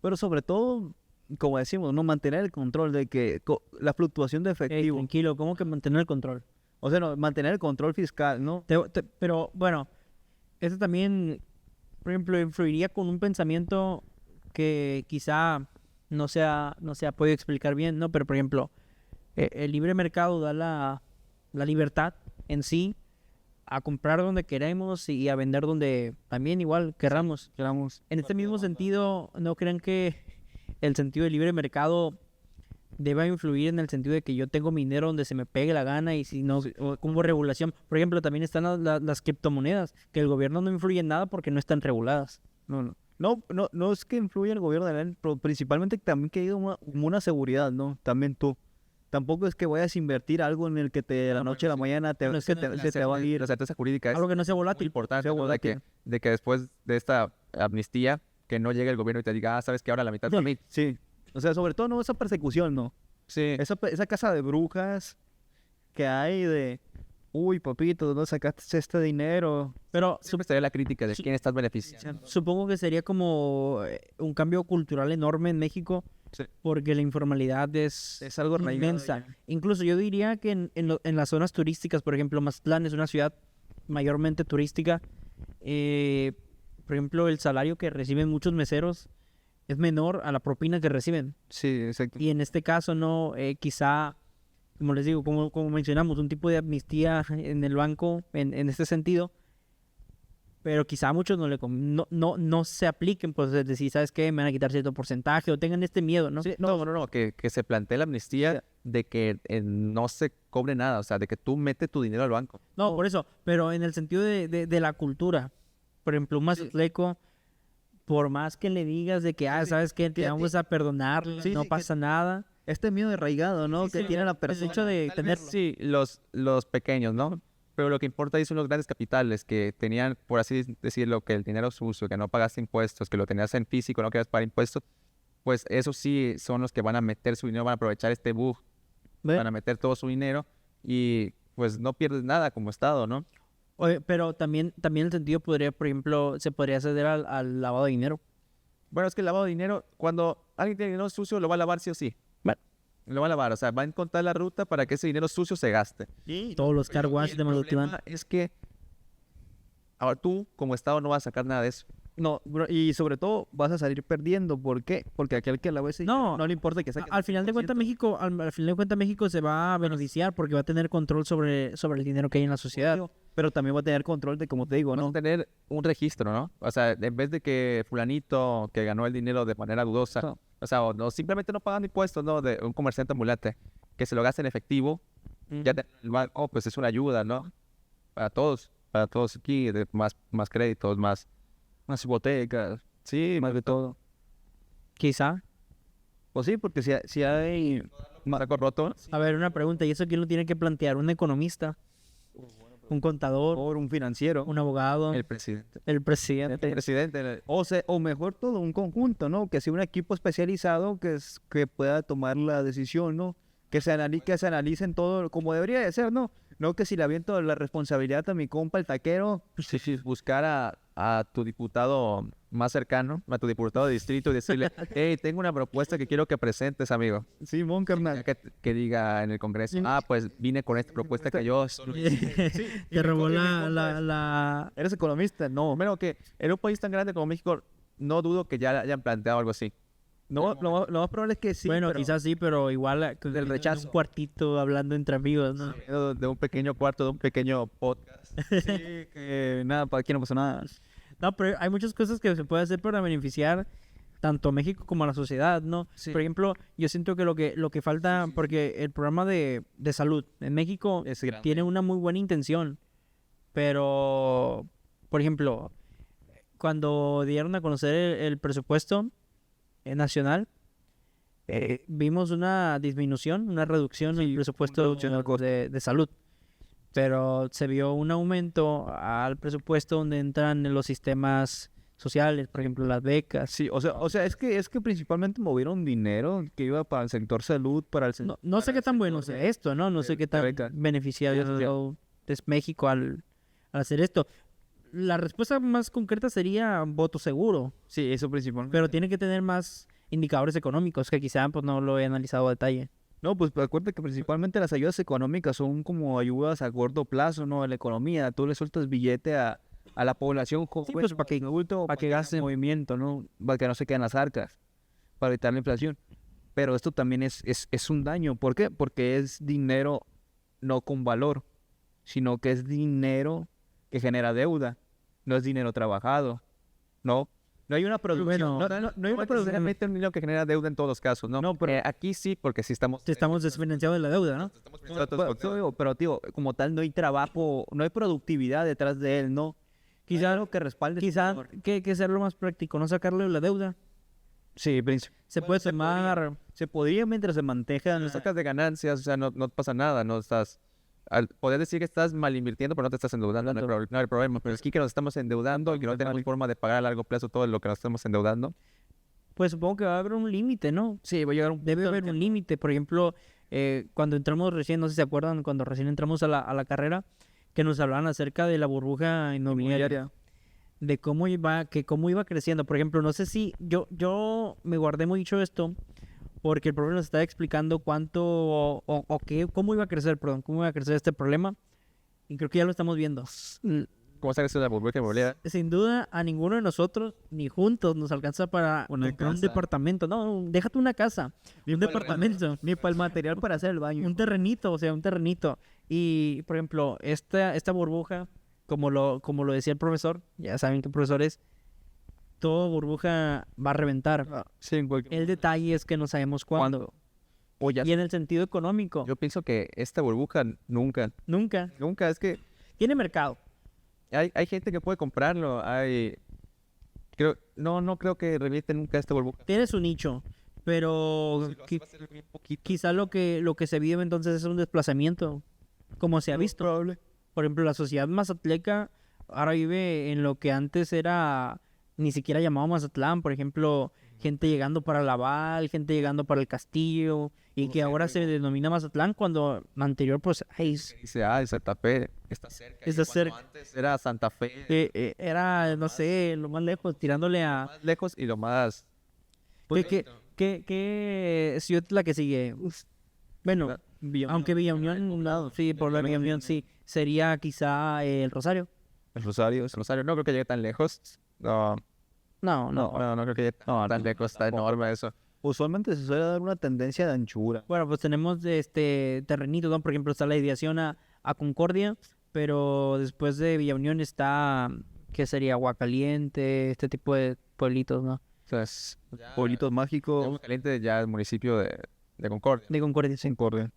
pero sobre todo, como decimos, no mantener el control de que la fluctuación de Ey, efectivo, tranquilo, ¿cómo que mantener el control? o sea, no, mantener el control fiscal, ¿no? Pero bueno, esto también, por ejemplo, influiría con un pensamiento que quizá no se ha podido explicar bien, ¿no? Pero por ejemplo, el libre mercado da la libertad en sí a comprar donde queremos y a vender donde también igual querramos. En este mismo sentido, ¿no creen que el sentido del libre mercado deba influir en el sentido de que yo tengo mi dinero donde se me pegue la gana y si no, como regulación? Por ejemplo, también están las criptomonedas, que el gobierno no influye en nada porque no están reguladas. No es que influya el gobierno de él, pero principalmente también que haya una seguridad, ¿no? También tú. Tampoco es que vayas a invertir algo en el que de la noche a la mañana Bueno, es que se te va a ir. La certeza jurídica es Algo que no sea muy volátil. importante, sea ¿no? volátil. De que después de esta amnistía, que no llegue el gobierno y te diga, sabes que ahora la mitad para mí. Sí. O sea, sobre todo no esa persecución, ¿no? Sí. Esa casa de brujas que hay de, uy, papito, ¿dónde sacaste este dinero? Pero Siempre estaría la crítica de quién estás beneficiando. supongo que sería como un cambio cultural enorme en México, Sí. porque la informalidad es Algo arraigado inmensa. ya. Incluso yo diría que en las zonas turísticas, por ejemplo, Mazatlán es una ciudad mayormente turística. Por ejemplo, el salario que reciben muchos meseros es menor a la propina que reciben. Sí, exacto. Y en este caso, no, quizá, como les digo, como mencionamos, un tipo de amnistía en el banco en este sentido, pero quizá a muchos no se apliquen, pues es decir, ¿sabes qué? Me van a quitar cierto porcentaje o tengan este miedo, ¿no? Sí, no, que se plantee la amnistía de que no se cobre nada, o sea, de que tú metes tu dinero al banco. No, por eso, pero en el sentido de la cultura. Por ejemplo, un mazatleco, por más que le digas de que, ¿sabes qué? Te vamos a perdonar, Sí, no sí, pasa nada. Este miedo arraigado, ¿no? Que tiene la El persona. hecho de Tal vez tenerlo. sí, los pequeños, ¿no? Pero lo que importa ahí son los grandes capitales que tenían, por así decirlo, que el dinero sucio, que no pagaste impuestos, que lo tenías en físico, no querías pagar impuestos, pues esos sí son los que van a meter su dinero, van a aprovechar este bug, ¿Ve? van a meter todo su dinero y pues no pierdes nada como Estado, ¿no? Oye, pero también el sentido podría, por ejemplo, se podría acceder al lavado de dinero. Bueno, es que el lavado de dinero, cuando alguien tiene dinero sucio, lo va a lavar sí o sí. Bueno. Lo va a lavar, o sea, va a encontrar la ruta para que ese dinero sucio se gaste. Todos los car wash Y el de Mazatlán. problema es que ahora tú, como Estado, no vas a sacar nada de eso. No, bro, y sobre todo vas a salir perdiendo. ¿Por qué? Porque aquel que la ve no le importa que saque. Al final de cuentas México, al final de cuentas México se va a beneficiar porque va a tener control sobre el dinero que hay en la sociedad. Pero también va a tener control de, como te digo, Vas ¿no? a tener un registro, ¿no? O sea, en vez de que fulanito que ganó el dinero de manera dudosa, No. o sea, o no, simplemente no pagando impuestos, ¿no? De un comerciante ambulante, que se lo gaste en efectivo, ya pues es una ayuda, ¿no? Para todos aquí, de más créditos, más hipotecas, sí, más de todo. Quizá. Pues sí, porque si hay... Saco roto. A ver, una pregunta, ¿y eso quién lo tiene que plantear? ¿Un economista? ¿Un contador? Por un financiero. ¿Un abogado? El presidente. ¿El presidente? El presidente. O mejor todo un conjunto, ¿no? Que sea un equipo especializado que pueda tomar la decisión, ¿no? Que se analicen todo como debería de ser, ¿no? No que si le aviento la responsabilidad a mi compa, el taquero. Sí, buscar a tu diputado más cercano, a tu diputado de distrito y decirle, hey, tengo una propuesta que quiero que presentes, amigo. Sí, mon, carnal. Ya que diga en el Congreso, pues vine con esta propuesta que yo... Te robó la... ¿Eres economista? No. Bueno, que en un país tan grande como México, no dudo que ya hayan planteado algo así. No, lo más probable es que sí. Bueno, pero- quizás sí, pero igual Del rechazo. un cuartito hablando entre amigos, ¿no? De un pequeño cuarto, de un pequeño podcast. Sí, que nada, para aquí no pasó nada. No, pero hay muchas cosas que se puede hacer para beneficiar tanto a México como a la sociedad, ¿no? Sí. Por ejemplo, yo siento que lo que falta, porque el programa de salud en México Es grande. tiene una muy buena intención, pero, por ejemplo, cuando dieron a conocer el presupuesto nacional, vimos una disminución, una reducción en el presupuesto de salud. Pero se vio un aumento al presupuesto donde entran los sistemas sociales, por ejemplo, las becas. Sí, o sea, es que principalmente movieron dinero que iba para el sector salud, para el sector... No sé qué tan bueno sea esto, ¿no? No sé qué tan becas. beneficiario es México al hacer esto. La respuesta más concreta sería voto seguro, Sí, eso principalmente. pero tiene que tener más indicadores económicos que quizá pues, no lo he analizado a detalle. No, pues acuérdate que principalmente las ayudas económicas son como ayudas a corto plazo, ¿no? A la economía. Tú le sueltas billete a la población joven, pues, para que- adulto, para que gaste. movimiento, ¿no? Para que no se queden las arcas, para evitar la inflación. Pero esto también es un daño. ¿Por qué? Porque es dinero no con valor, sino que es dinero que genera deuda. No es dinero trabajado, ¿no? No hay una producción. Bueno, no hay una producción. Necesariamente un dinero que genera deuda en todos los casos, ¿no? No, pero- aquí sí, porque sí estamos... Estamos desfinanciados de la deuda, ¿no? Pero, tío, como tal, no hay trabajo, no hay productividad detrás de él, ¿no? Quizá, Algo que respalde. quizá que hacerlo más práctico, no sacarle la deuda. Sí, Se puede tomar... se podría mientras se mantengan. Lo sacas de ganancias, o sea, no pasa nada, no estás... Al poder decir que estás mal invirtiendo, pero no te estás endeudando, no hay problema. Pero es aquí que nos estamos endeudando y que no tenemos forma de pagar a largo plazo todo lo que nos estamos endeudando. Pues supongo que va a haber un límite, ¿no? Sí, va a llegar un Debe punto en el haber que un límite. Por ejemplo, cuando entramos recién, no sé si se acuerdan, cuando recién entramos a la carrera, que nos hablaban acerca de la burbuja inmobiliaria, inmobiliaria. de cómo iba creciendo. Por ejemplo, no sé si yo me guardé mucho esto porque el problema nos estaba explicando cuánto o qué, cómo iba a crecer, perdón, cómo iba a crecer este problema. Y creo que ya lo estamos viendo. ¿Cómo se hace la burbuja inmobiliaria? Sin duda, a ninguno de nosotros, ni juntos, nos alcanza para Una comprar un casa. departamento. No, déjate una casa, un departamento, Ni para el material para hacer el baño. un terrenito, o sea, un terrenito. Y, por ejemplo, esta burbuja, como lo decía el profesor, ya saben qué profesor es, toda burbuja va a reventar. Sí, en cualquier El detalle es que no sabemos cuándo. O ya Y en el sentido económico, Yo pienso que esta burbuja nunca, nunca. es que Tiene mercado. hay gente que puede comprarlo, no creo que reviente nunca esta burbuja. Tiene su nicho. Pero quizá lo que se vive entonces es un desplazamiento, como se ha visto. Probable. Por ejemplo, la sociedad mazatleca ahora vive en lo que antes era ni siquiera llamado Mazatlán. Por ejemplo, gente llegando para Laval, gente llegando para el Castillo, y que ahora se denomina Mazatlán cuando anterior, pues, Dice, Santa Fe está cerca. Está y cuando cerca. Antes era Santa Fe, era, no sé, lo más lejos, tirándole a... más lejos y lo más... ¿Qué ciudad es la que sigue? Bueno, aunque Villa Unión, no, sí, por la Villa Unión, sí, sería quizá el Rosario. El Rosario no creo que llegue tan lejos. No creo que llegue tan lejos, está enorme eso. Usualmente se suele dar una tendencia de anchura. Bueno, pues tenemos terrenitos, ¿no? Por ejemplo, está la ideación a Concordia, pero después de Villa Unión está, ¿qué sería? Aguacaliente, este tipo de pueblitos, ¿no? O sea, es Pueblitos mágicos. Agua Caliente ya es municipio de Concordia. De Concordia, sí. Concordia.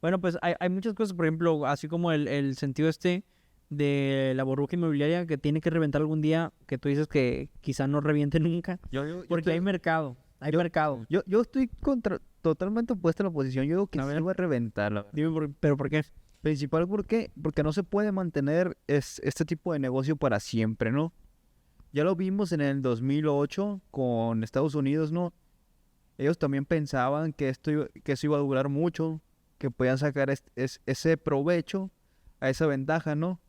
Bueno, pues hay muchas cosas, por ejemplo, así como el sentido de la burbuja inmobiliaria que tiene que reventar algún día, que tú dices que quizá no reviente nunca, porque hay mercado, mercado. Yo estoy totalmente opuesto a la oposición. Yo digo que A sí ver. va a reventar. Dime, pero ¿por qué? Principal, ¿por qué? Porque no se puede mantener este tipo de negocio para siempre, ¿no? Ya lo vimos en el 2008 con Estados Unidos, ¿no? Ellos también pensaban que eso iba a durar mucho, que podían sacar ese provecho a esa ventaja, ¿no?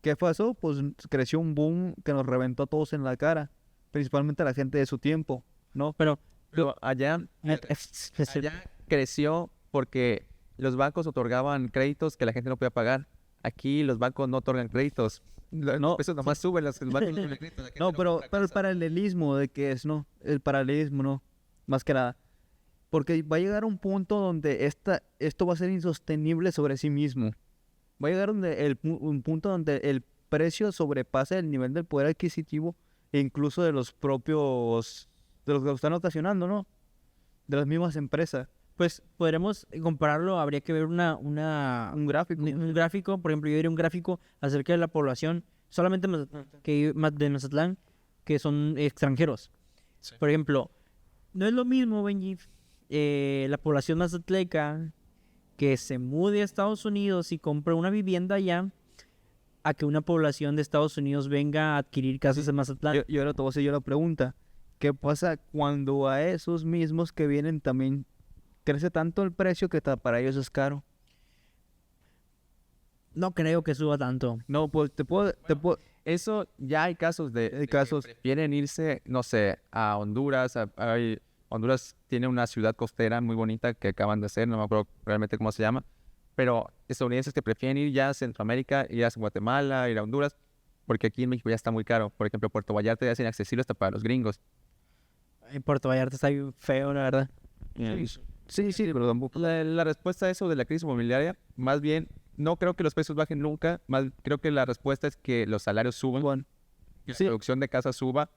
¿Qué pasó? Pues creció un boom que nos reventó a todos en la cara, principalmente a la gente de su tiempo, ¿no? Pero Allá creció porque los bancos otorgaban créditos que la gente no podía pagar. Aquí los bancos no otorgan créditos. No, Eso nomás suben los bancos no otorgan créditos. La gente no, pero compra el casas. paralelismo de que es, ¿no? El paralelismo, ¿no? Más que nada. Porque va a llegar un punto donde esto va a ser insostenible sobre sí mismo. Va a llegar un punto donde el precio sobrepasa el nivel del poder adquisitivo e incluso de los propios, de los que lo están ocasionando, ¿no? De las mismas empresas. pues podremos compararlo, habría que ver un gráfico. un gráfico, por ejemplo, yo diría un gráfico acerca de la población, solamente de Mazatlán, que son extranjeros. Sí. Por ejemplo, no es lo mismo, Benji, la población mazatleca que se mude a Estados Unidos y compre una vivienda allá, a que una población de Estados Unidos venga a adquirir casas en Mazatlán. Y ahora te voy a hacer yo la pregunta. ¿Qué pasa cuando a esos mismos que vienen también crece tanto el precio que para ellos es caro? No creo que suba tanto. No, pues te puedo... Eso ya hay casos de casos. que prefieren irse, no sé, a Honduras. Honduras tiene una ciudad costera muy bonita que acaban de hacer, no me acuerdo realmente cómo se llama. Pero estadounidenses que prefieren ir ya a Centroamérica, ir a Guatemala, ir a Honduras, porque aquí en México ya está muy caro. Por ejemplo, Puerto Vallarta ya es inaccesible hasta para los gringos. En Puerto Vallarta está bien feo, la verdad. Sí, pero tampoco... La respuesta a eso de la crisis inmobiliaria, más bien, no creo que los precios bajen nunca, más creo que la respuesta es que los salarios suban, que la producción de casas suba,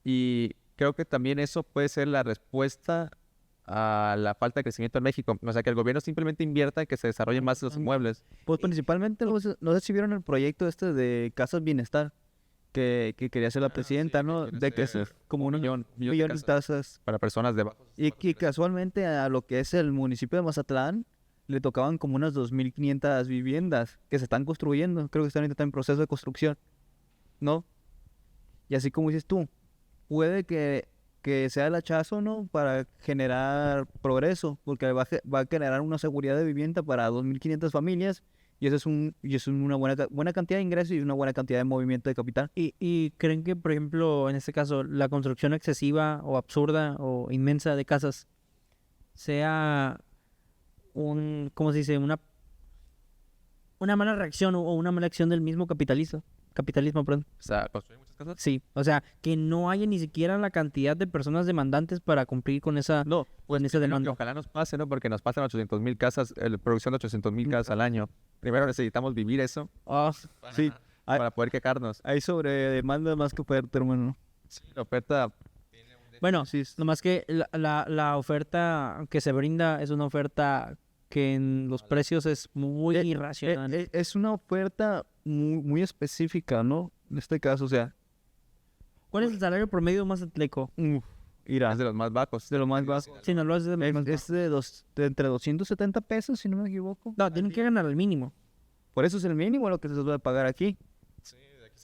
y creo que también eso puede ser la respuesta a la falta de crecimiento en México. O sea, que el gobierno simplemente invierta en que se desarrollen más los inmuebles. Pues principalmente, no sé si vieron el proyecto de Casas Bienestar que quería hacer la presidenta, ¿no? De que es como un millón de casas. Para personas de bajos. Y que casualmente a lo que es el municipio de Mazatlán le tocaban como unas 2.500 viviendas que se están construyendo. Creo que están ahorita en proceso de construcción, ¿no? Y así como dices tú, puede que que sea el hachazo, ¿no? Para generar progreso, porque va a generar una seguridad de vivienda para 2.500 familias y eso es una buena cantidad de ingresos y una buena cantidad de movimiento de capital. ¿Y creen que, por ejemplo, en este caso, la construcción excesiva o absurda o inmensa de casas sea ¿cómo se dice? Una mala reacción o una mala acción del mismo capitalismo, perdón. O sea, construir muchas casas. Sí, o sea, que no haya ni siquiera la cantidad de personas demandantes para cumplir con esa, No, pues con esa primero que demanda. ojalá nos pase, ¿no? Porque nos pasan 800,000 casas, la producción de 800,000 casas al año. Primero necesitamos vivir eso Sí, hay, para poder quejarnos. hay sobre demanda más que oferta, hermano. Sí, la oferta. Bueno, Sí, nomás que la oferta que se brinda es una oferta que en los precios es muy irracional. es una oferta muy específica, ¿no? En este caso, o sea, ¿Cuál es el salario promedio más atleco? irá, Es de los más bajos. de lo más bajo. Sí, no lo es de los más Es de entre 270 pesos, si no me equivoco. No, tienen que ganar al mínimo. Por eso es el mínimo lo que se debe pagar aquí.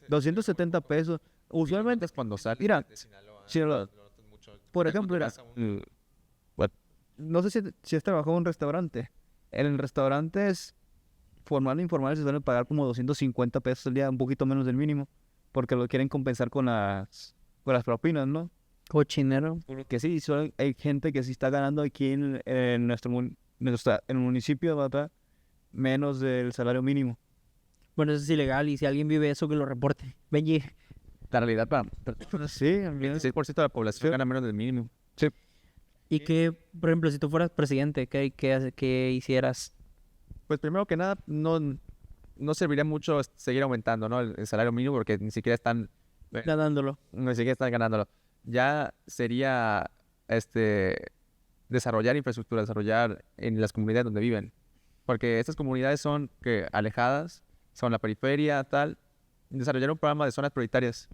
270 pesos. Usualmente, Cuando sale mira, de Sinaloa, Sinaloa, lo notas mucho. por ejemplo, mira, no sé si has trabajado en un restaurante. En restaurantes formal e informal se suelen pagar como 250 pesos al día, un poquito menos del mínimo, porque lo quieren compensar con las propinas, ¿no? Cochinero. Que sí, hay gente que sí está ganando aquí en en el municipio, ¿verdad? Menos del salario mínimo. Bueno, eso es ilegal y si alguien vive eso, que lo reporte. Benji, La realidad, Sí, el 16% de la población gana menos del mínimo. ¿y qué, por ejemplo, si tú fueras presidente, qué hicieras? Pues primero que nada, no serviría mucho seguir aumentando, ¿no? El salario mínimo porque ni siquiera están Ganándolo. ganándolo. Ya sería desarrollar infraestructura, desarrollar en las comunidades donde viven. Porque estas comunidades son alejadas, son la periferia, tal. Desarrollar un programa de zonas prioritarias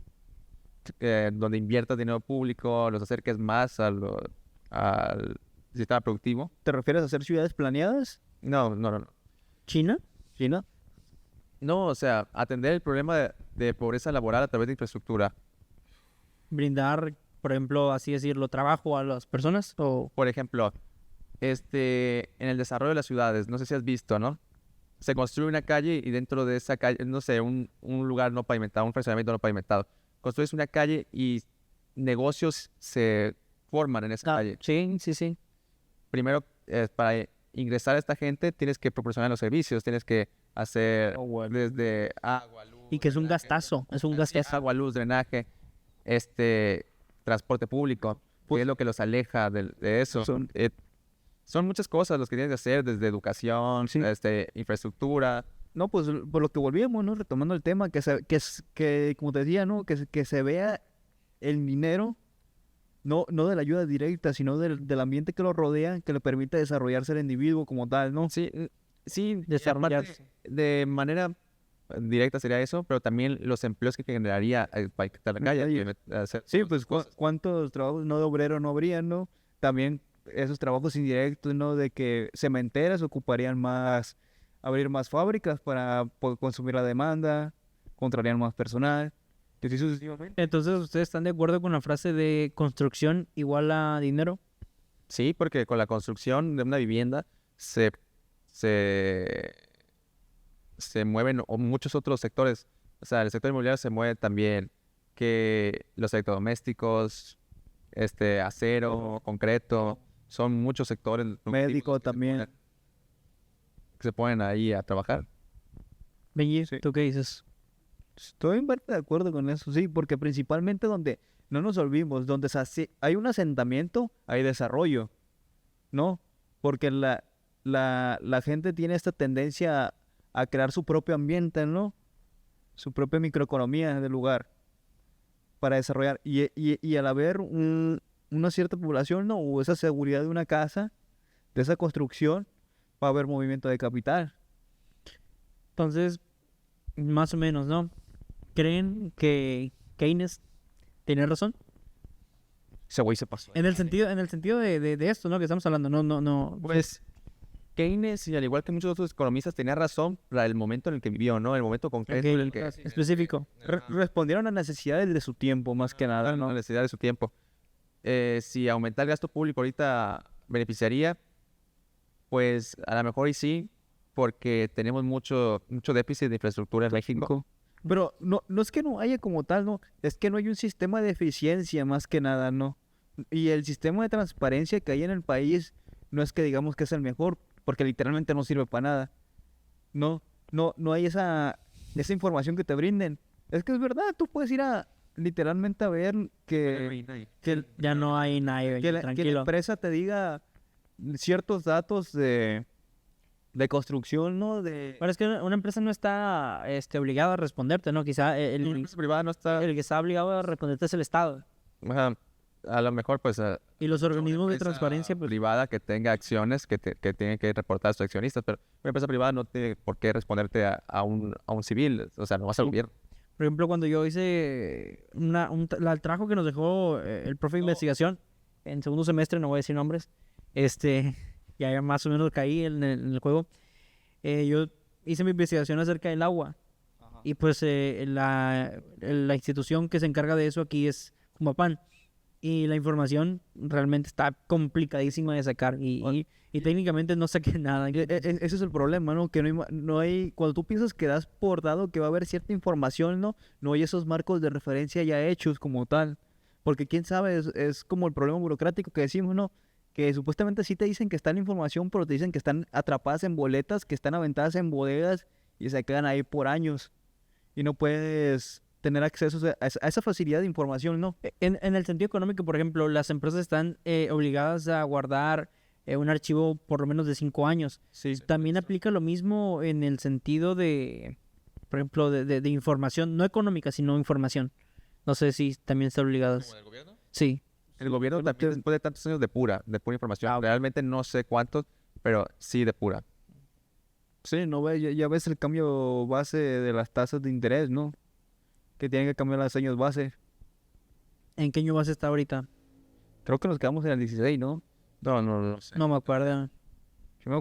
donde inviertas dinero público, los acerques más al sistema productivo. ¿Te refieres a hacer ciudades planeadas? No. ¿China? China. No, o sea, atender el problema de pobreza laboral a través de infraestructura. Brindar, por ejemplo, así decirlo, trabajo a las personas o Por ejemplo, en el desarrollo de las ciudades, no sé si has visto, ¿no? Se construye una calle y dentro de esa calle, no sé, un lugar no pavimentado, un fraccionamiento no pavimentado. Construyes una calle y negocios se forman en esa calle. sí. Primero, para ingresar a esta gente, tienes que proporcionar los servicios, tienes que hacer desde agua, luz, Y que es un drenaje, gastazo, es un sí, gastazo. agua, luz, drenaje, transporte público, que es lo que los aleja de eso. Son muchas cosas los que tienes que hacer, desde educación, Sí. Infraestructura. No, pues por lo que volvíamos, ¿no? Retomando el tema, que como te decía, ¿no? Que se vea el dinero, no de la ayuda directa, sino del ambiente que lo rodea, que le permite desarrollarse el individuo como tal, ¿no? Sí, sí, Desarrollarse. aparte, de manera directa sería eso, pero también los empleos que generaría para quitar la calle. Sí, pues cuántos trabajos no de obrero no habrían, ¿no? También esos trabajos indirectos, ¿no? De que cementeras ocuparían más, abrir más fábricas para poder consumir la demanda, contrarían más personal, y así sucesivamente. Entonces, ¿ustedes están de acuerdo con la frase de construcción igual a dinero? Sí, porque con la construcción de una vivienda se mueven muchos otros sectores. O sea, el sector inmobiliario se mueve también, que los electrodomésticos, acero, concreto, son muchos sectores. Médico también. Que se ponen ahí a trabajar. Benji, Sí. ¿tú qué dices? Estoy en parte de acuerdo con eso, sí, porque principalmente donde, no nos olvidemos, donde hay un asentamiento, hay desarrollo, ¿no? Porque la gente tiene esta tendencia a crear su propio ambiente, ¿no? Su propia microeconomía del lugar para desarrollar. Y al haber una cierta población, ¿no? O esa seguridad de una casa, de esa construcción, va a haber movimiento de capital. Entonces, más o menos, ¿no? ¿Creen que Keynes tiene razón? Ese güey se pasó. En el sentido de esto, ¿no? Que estamos hablando, no. Pues Keynes, y al igual que muchos otros economistas, tenía razón para el momento en el que vivió, ¿no? El momento concreto en el que específico. Respondieron a necesidades de su tiempo, más que nada, la ¿no? necesidad de su tiempo. si aumentar el gasto público ahorita beneficiaría, pues a lo mejor y sí, porque tenemos mucho déficit de infraestructura en México. Pero no es que no haya como tal, no. Es que no hay un sistema de eficiencia más que nada, ¿no? Y el sistema de transparencia que hay en el país no es que digamos que es el mejor, porque literalmente no sirve para nada. No hay esa información que te brinden. Es que es verdad, tú puedes ir a literalmente a ver que Ya no hay nadie, que la tranquilo. empresa te diga ciertos datos de construcción, ¿no? Pero es que una empresa no está obligada a responderte, ¿no? Quizá Una empresa privada no está... el que está obligado a responderte es el Estado. Ajá, a lo mejor, pues... Y los organismos de empresa transparencia, pues... privada que tenga acciones que tienen que reportar a sus accionistas, pero una empresa privada no tiene por qué responderte a un civil, o sea, no vas al gobierno. Por ejemplo, cuando yo hice el trabajo que nos dejó el profe de investigación en segundo semestre, no voy a decir nombres, ya más o menos caí en el juego, yo hice mi investigación acerca del agua. Y pues la institución que se encarga de eso aquí es Jumapan. Y la información realmente está complicadísima de sacar. Y técnicamente no saqué nada. Ese es el problema, ¿no? Que no hay, cuando tú piensas que das por dado que va a haber cierta información, ¿no? No hay esos marcos de referencia ya hechos como tal. Porque quién sabe, es como el problema burocrático que decimos, ¿no? Que supuestamente sí te dicen que está la información, pero te dicen que están atrapadas en boletas, que están aventadas en bodegas y se quedan ahí por años. Y no puedes tener acceso a esa facilidad de información, ¿no? En el sentido económico, por ejemplo, las empresas están obligadas a guardar un archivo por lo menos de 5 años. Sí. También aplica lo mismo en el sentido de, por ejemplo, de información, no económica, sino información. No sé si también están obligados. ¿Como el gobierno? Sí. El gobierno también, después de tantos años de pura información, realmente no sé cuántos, pero sí de pura. Sí, no ves, ya ves el cambio base de las tasas de interés, ¿no? Que tienen que cambiar los años base. ¿En qué año vas a estar ahorita? Creo que nos quedamos en el 16, ¿no? No sé. No me acuerdo. Yo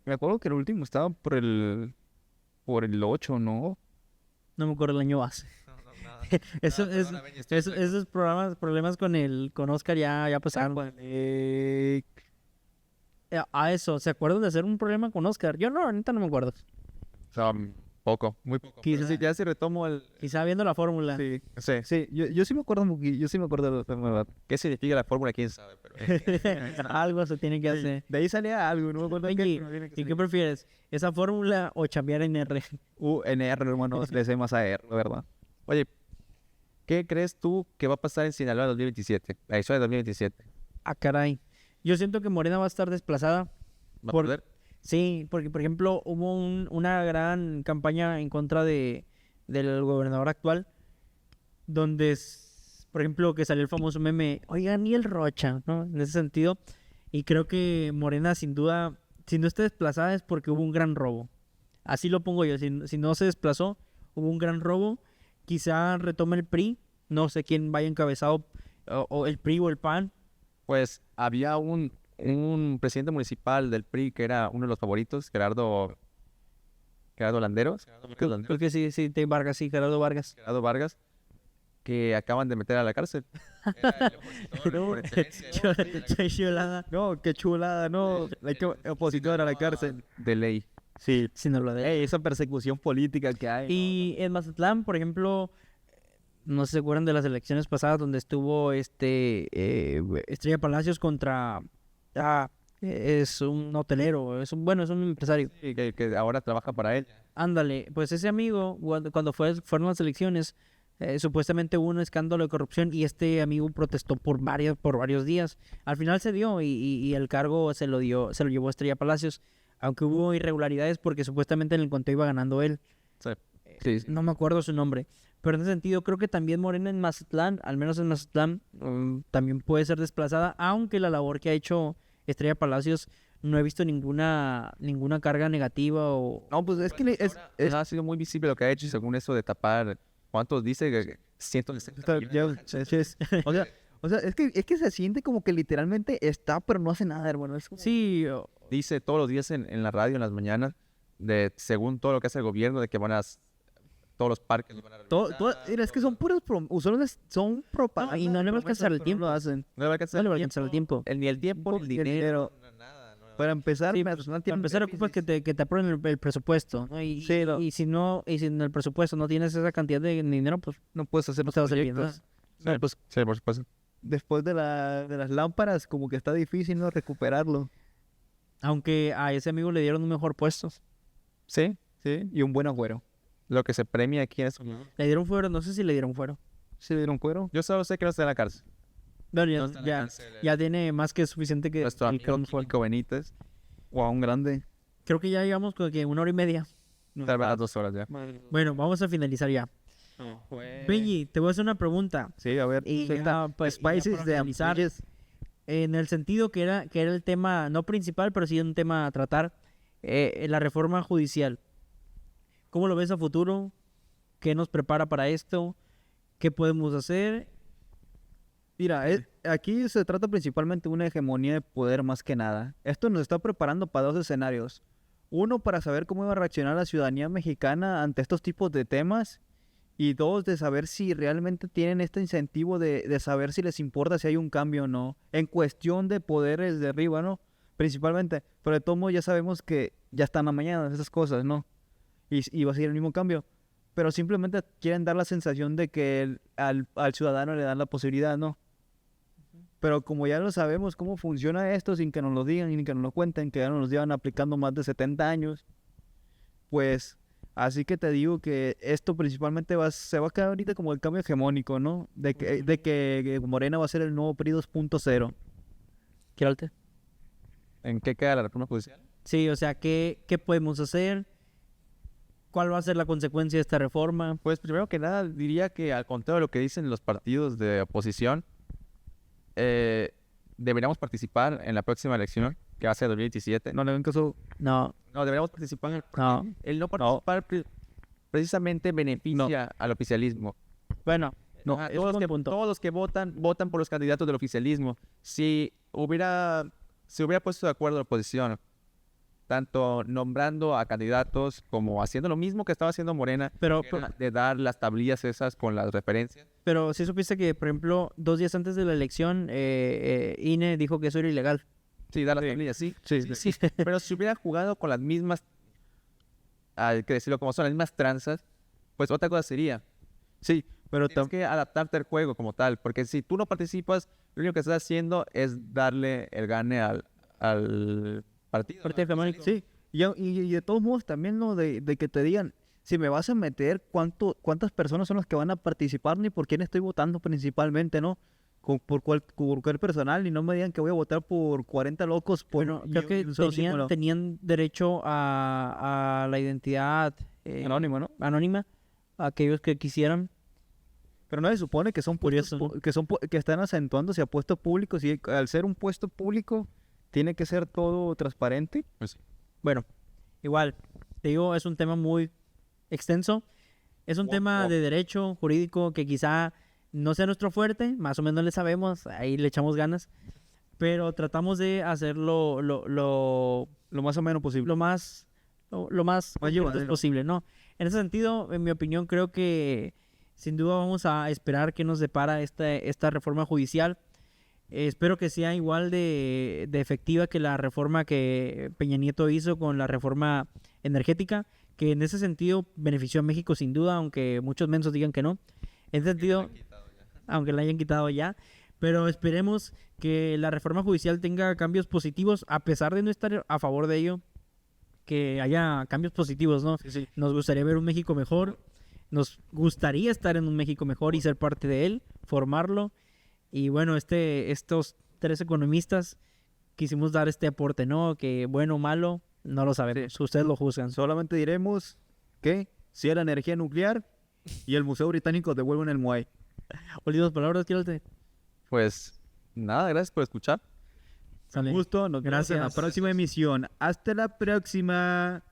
me acuerdo que el último estaba por el 8, ¿no? No me acuerdo el año base. Esos problemas con Oscar ya pasaron. A eso, ¿se acuerdan de hacer un problema con Oscar? Yo no, neta no me acuerdo. O sea, poco, muy poco. Quizá, Ya si retomo el... quizá viendo la fórmula. Sí, Sí. sí, yo sí me acuerdo, yo sí me acuerdo de la verdad. ¿Qué significa la fórmula? ¿Quién sabe? Pero... Algo se tiene que hacer. De ahí salía algo, no me acuerdo Benji, qué. ¿y qué prefieres? ¿Esa fórmula o chambear en R? En R, hermano, le sé más a R, la verdad. Oye, ¿qué crees tú que va a pasar en Sinaloa en 2027? La historia de 2027. Ah, caray. Yo siento que Morena va a estar desplazada. ¿Va a Por- perder? Sí, porque por ejemplo hubo una gran campaña en contra del gobernador actual, donde, por ejemplo, que salió el famoso meme, oigan, y el Rocha, ¿no? En ese sentido. Y creo que Morena, sin duda, si no está desplazada es porque hubo un gran robo. Así lo pongo yo. Si no se desplazó, hubo un gran robo. Quizá retome el PRI. No sé quién vaya encabezado, o el PRI o el PAN. Pues había un presidente municipal del PRI que era uno de los favoritos, Gerardo Landeros. Creo que sí, Vargas, sí, Gerardo Vargas. Gerardo Vargas, que acaban de meter a la cárcel. Era el opositor No, por excelencia, ¿no? chulada. No, qué chulada, no. Hay que opositor a la cárcel. De ley. Sí. Si no lo de. Ey, esa persecución política que hay. Y en Mazatlán, por ejemplo, no se acuerdan de las elecciones pasadas donde estuvo Estrella Palacios contra es un hotelero, es un empresario. Sí, que ahora trabaja para él. Ándale, pues ese amigo, cuando fueron las elecciones, supuestamente hubo un escándalo de corrupción y este amigo protestó por varios días. Al final se dio y el cargo se lo llevó Estrella Palacios, aunque hubo irregularidades porque supuestamente en el conteo iba ganando él. Sí. No me acuerdo su nombre. Pero en ese sentido, creo que también Morena en Mazatlán, al menos en Mazatlán, también puede ser desplazada, aunque la labor que ha hecho Estrella Palacios no he visto ninguna carga negativa o... No, pues es que Ha sido muy visible lo que ha hecho y según eso de tapar, ¿cuántos dice? Que 160 millones. O sea, es que se siente como que literalmente está, pero no hace nada, hermano. Es como... Sí, Dice todos los días en la radio, en las mañanas, según todo lo que hace el gobierno, de que van a todos los parques los van a rehabilitar, Mira, es que son puros son propaganda. y no le va a alcanzar el pero tiempo. no lo hacen. no le va a alcanzar No le va a alcanzar el tiempo. ni el tiempo, ni el Ni el dinero, dinero. nada. Para empezar, Sí, me pues, personal para tiene empezar ocupas que te aprueben el presupuesto, ¿no? Sí, no. Y si no, y si en el presupuesto no tienes esa cantidad de dinero, pues no puedes hacer no los te va a salir bien, proyectos. ¿no? No, pues Sí, por supuesto. después de las lámparas, como que está difícil no recuperarlo. Aunque a ese amigo le dieron un mejor puesto. Sí, Sí, y un buen agüero. lo que se premia aquí en eso. Le dieron fuero, no sé si le dieron fuero. ¿Se dieron cuero? Yo solo sé que no está en la cárcel. Bueno, No está en la cárcel, ya tiene más que suficiente que nuestro el amigo Carlos fuero. Kiko Benítez. O a un grande. Creo que ya llevamos como que 1 hora y media. Tal vez a 2 horas ya. Bueno, vamos a finalizar ya. Benji, te voy a hacer una pregunta. Sí, a ver. Y suelta ya, pues, ya Spices para de finalizar, Ambilles. en el sentido que era el tema, no principal, pero sí un tema a tratar, la reforma judicial. ¿Cómo lo ves a futuro? ¿Qué nos prepara para esto? ¿Qué podemos hacer? Mira, aquí se trata principalmente de una hegemonía de poder más que nada. Esto nos está preparando para dos escenarios. Uno, para saber cómo va a reaccionar la ciudadanía mexicana ante estos tipos de temas. Y dos, de saber si realmente tienen este incentivo de saber si les importa si hay un cambio o no. En cuestión de poderes de arriba, ¿no? Principalmente. Pero de todos modos ya sabemos que ya están amañadas esas cosas, ¿no? Y va a seguir el mismo cambio. Pero simplemente quieren dar la sensación de que al ciudadano le dan la posibilidad, ¿no? Pero como ya lo sabemos cómo funciona esto sin que nos lo digan y ni que nos lo cuenten, que ya nos lo llevan aplicando más de 70 años, pues así que te digo que esto principalmente se va a quedar ahorita como el cambio hegemónico, ¿no? De que Morena va a ser el nuevo PRI 2.0. Quirarte. ¿En qué queda la reforma judicial? Sí, o sea, ¿qué podemos hacer? ¿Cuál va a ser la consecuencia de esta reforma? Pues primero que nada diría que al contrario de lo que dicen los partidos de oposición, deberíamos participar en la próxima elección, que va a ser 2027. No le hagan caso. No, No, deberíamos participar en no. el no participar precisamente beneficia al oficialismo. Bueno, No, ajá, Todos es un punto. los que votan por los candidatos del oficialismo. Si se hubiera puesto de acuerdo la oposición, tanto nombrando a candidatos como haciendo lo mismo que estaba haciendo Morena, Pero, que era de dar las tablillas esas con las referencias. pero sí supiste que, por ejemplo, 2 días antes de la elección, INE dijo que eso era ilegal. Sí, dar las tablillas, sí. Sí. Pero si hubiera jugado con las mismas, hay que decirlo como son, las mismas tranzas, pues otra cosa sería. Sí, pero Tienes que adaptarte al juego como tal, porque si tú no participas, lo único que estás haciendo es darle el gane al partido. Partido hegemónico. sí. Y de todos modos también, ¿no? De que te digan, si me vas a meter, ¿cuántas personas son las que van a participar ni por quién estoy votando principalmente, ¿no? Por cualquier personal y no me digan que voy a votar por 40 locos. Bueno, creo que tenían derecho a la identidad Anónimo, ¿no? anónima, aquellos que quisieran. Pero no se supone que son puestos Curioso. que están acentuándose a puestos públicos y al ser un puesto público tiene que ser todo transparente. Pues, Bueno, igual, te digo, es un tema muy extenso. Es un tema de derecho jurídico que quizá no sea nuestro fuerte, más o menos le sabemos, ahí le echamos ganas, pero tratamos de hacerlo Lo más o menos posible. lo más concretos llevadero. posible, ¿no? En ese sentido, en mi opinión, creo que sin duda vamos a esperar qué nos depara esta reforma judicial. Espero que sea igual de efectiva que la reforma que Peña Nieto hizo con la reforma energética, que en ese sentido benefició a México sin duda, aunque muchos mensos digan que no. En ese sentido, aunque la hayan quitado ya. Pero esperemos que la reforma judicial tenga cambios positivos, a pesar de no estar a favor de ello, que haya cambios positivos, ¿no? Sí. Nos gustaría ver un México mejor, nos gustaría estar en un México mejor y ser parte de él, formarlo. Y bueno, estos 3 economistas quisimos dar este aporte, ¿no? Que bueno o malo, no lo sabemos. Ustedes lo juzgan. Solamente diremos que si era energía nuclear y el Museo Británico devuelven el Muay. Últimas palabras, quiero pues nada, gracias por escuchar. Sale. Gusto, nos vemos en la Gracias. próxima emisión. Hasta la próxima.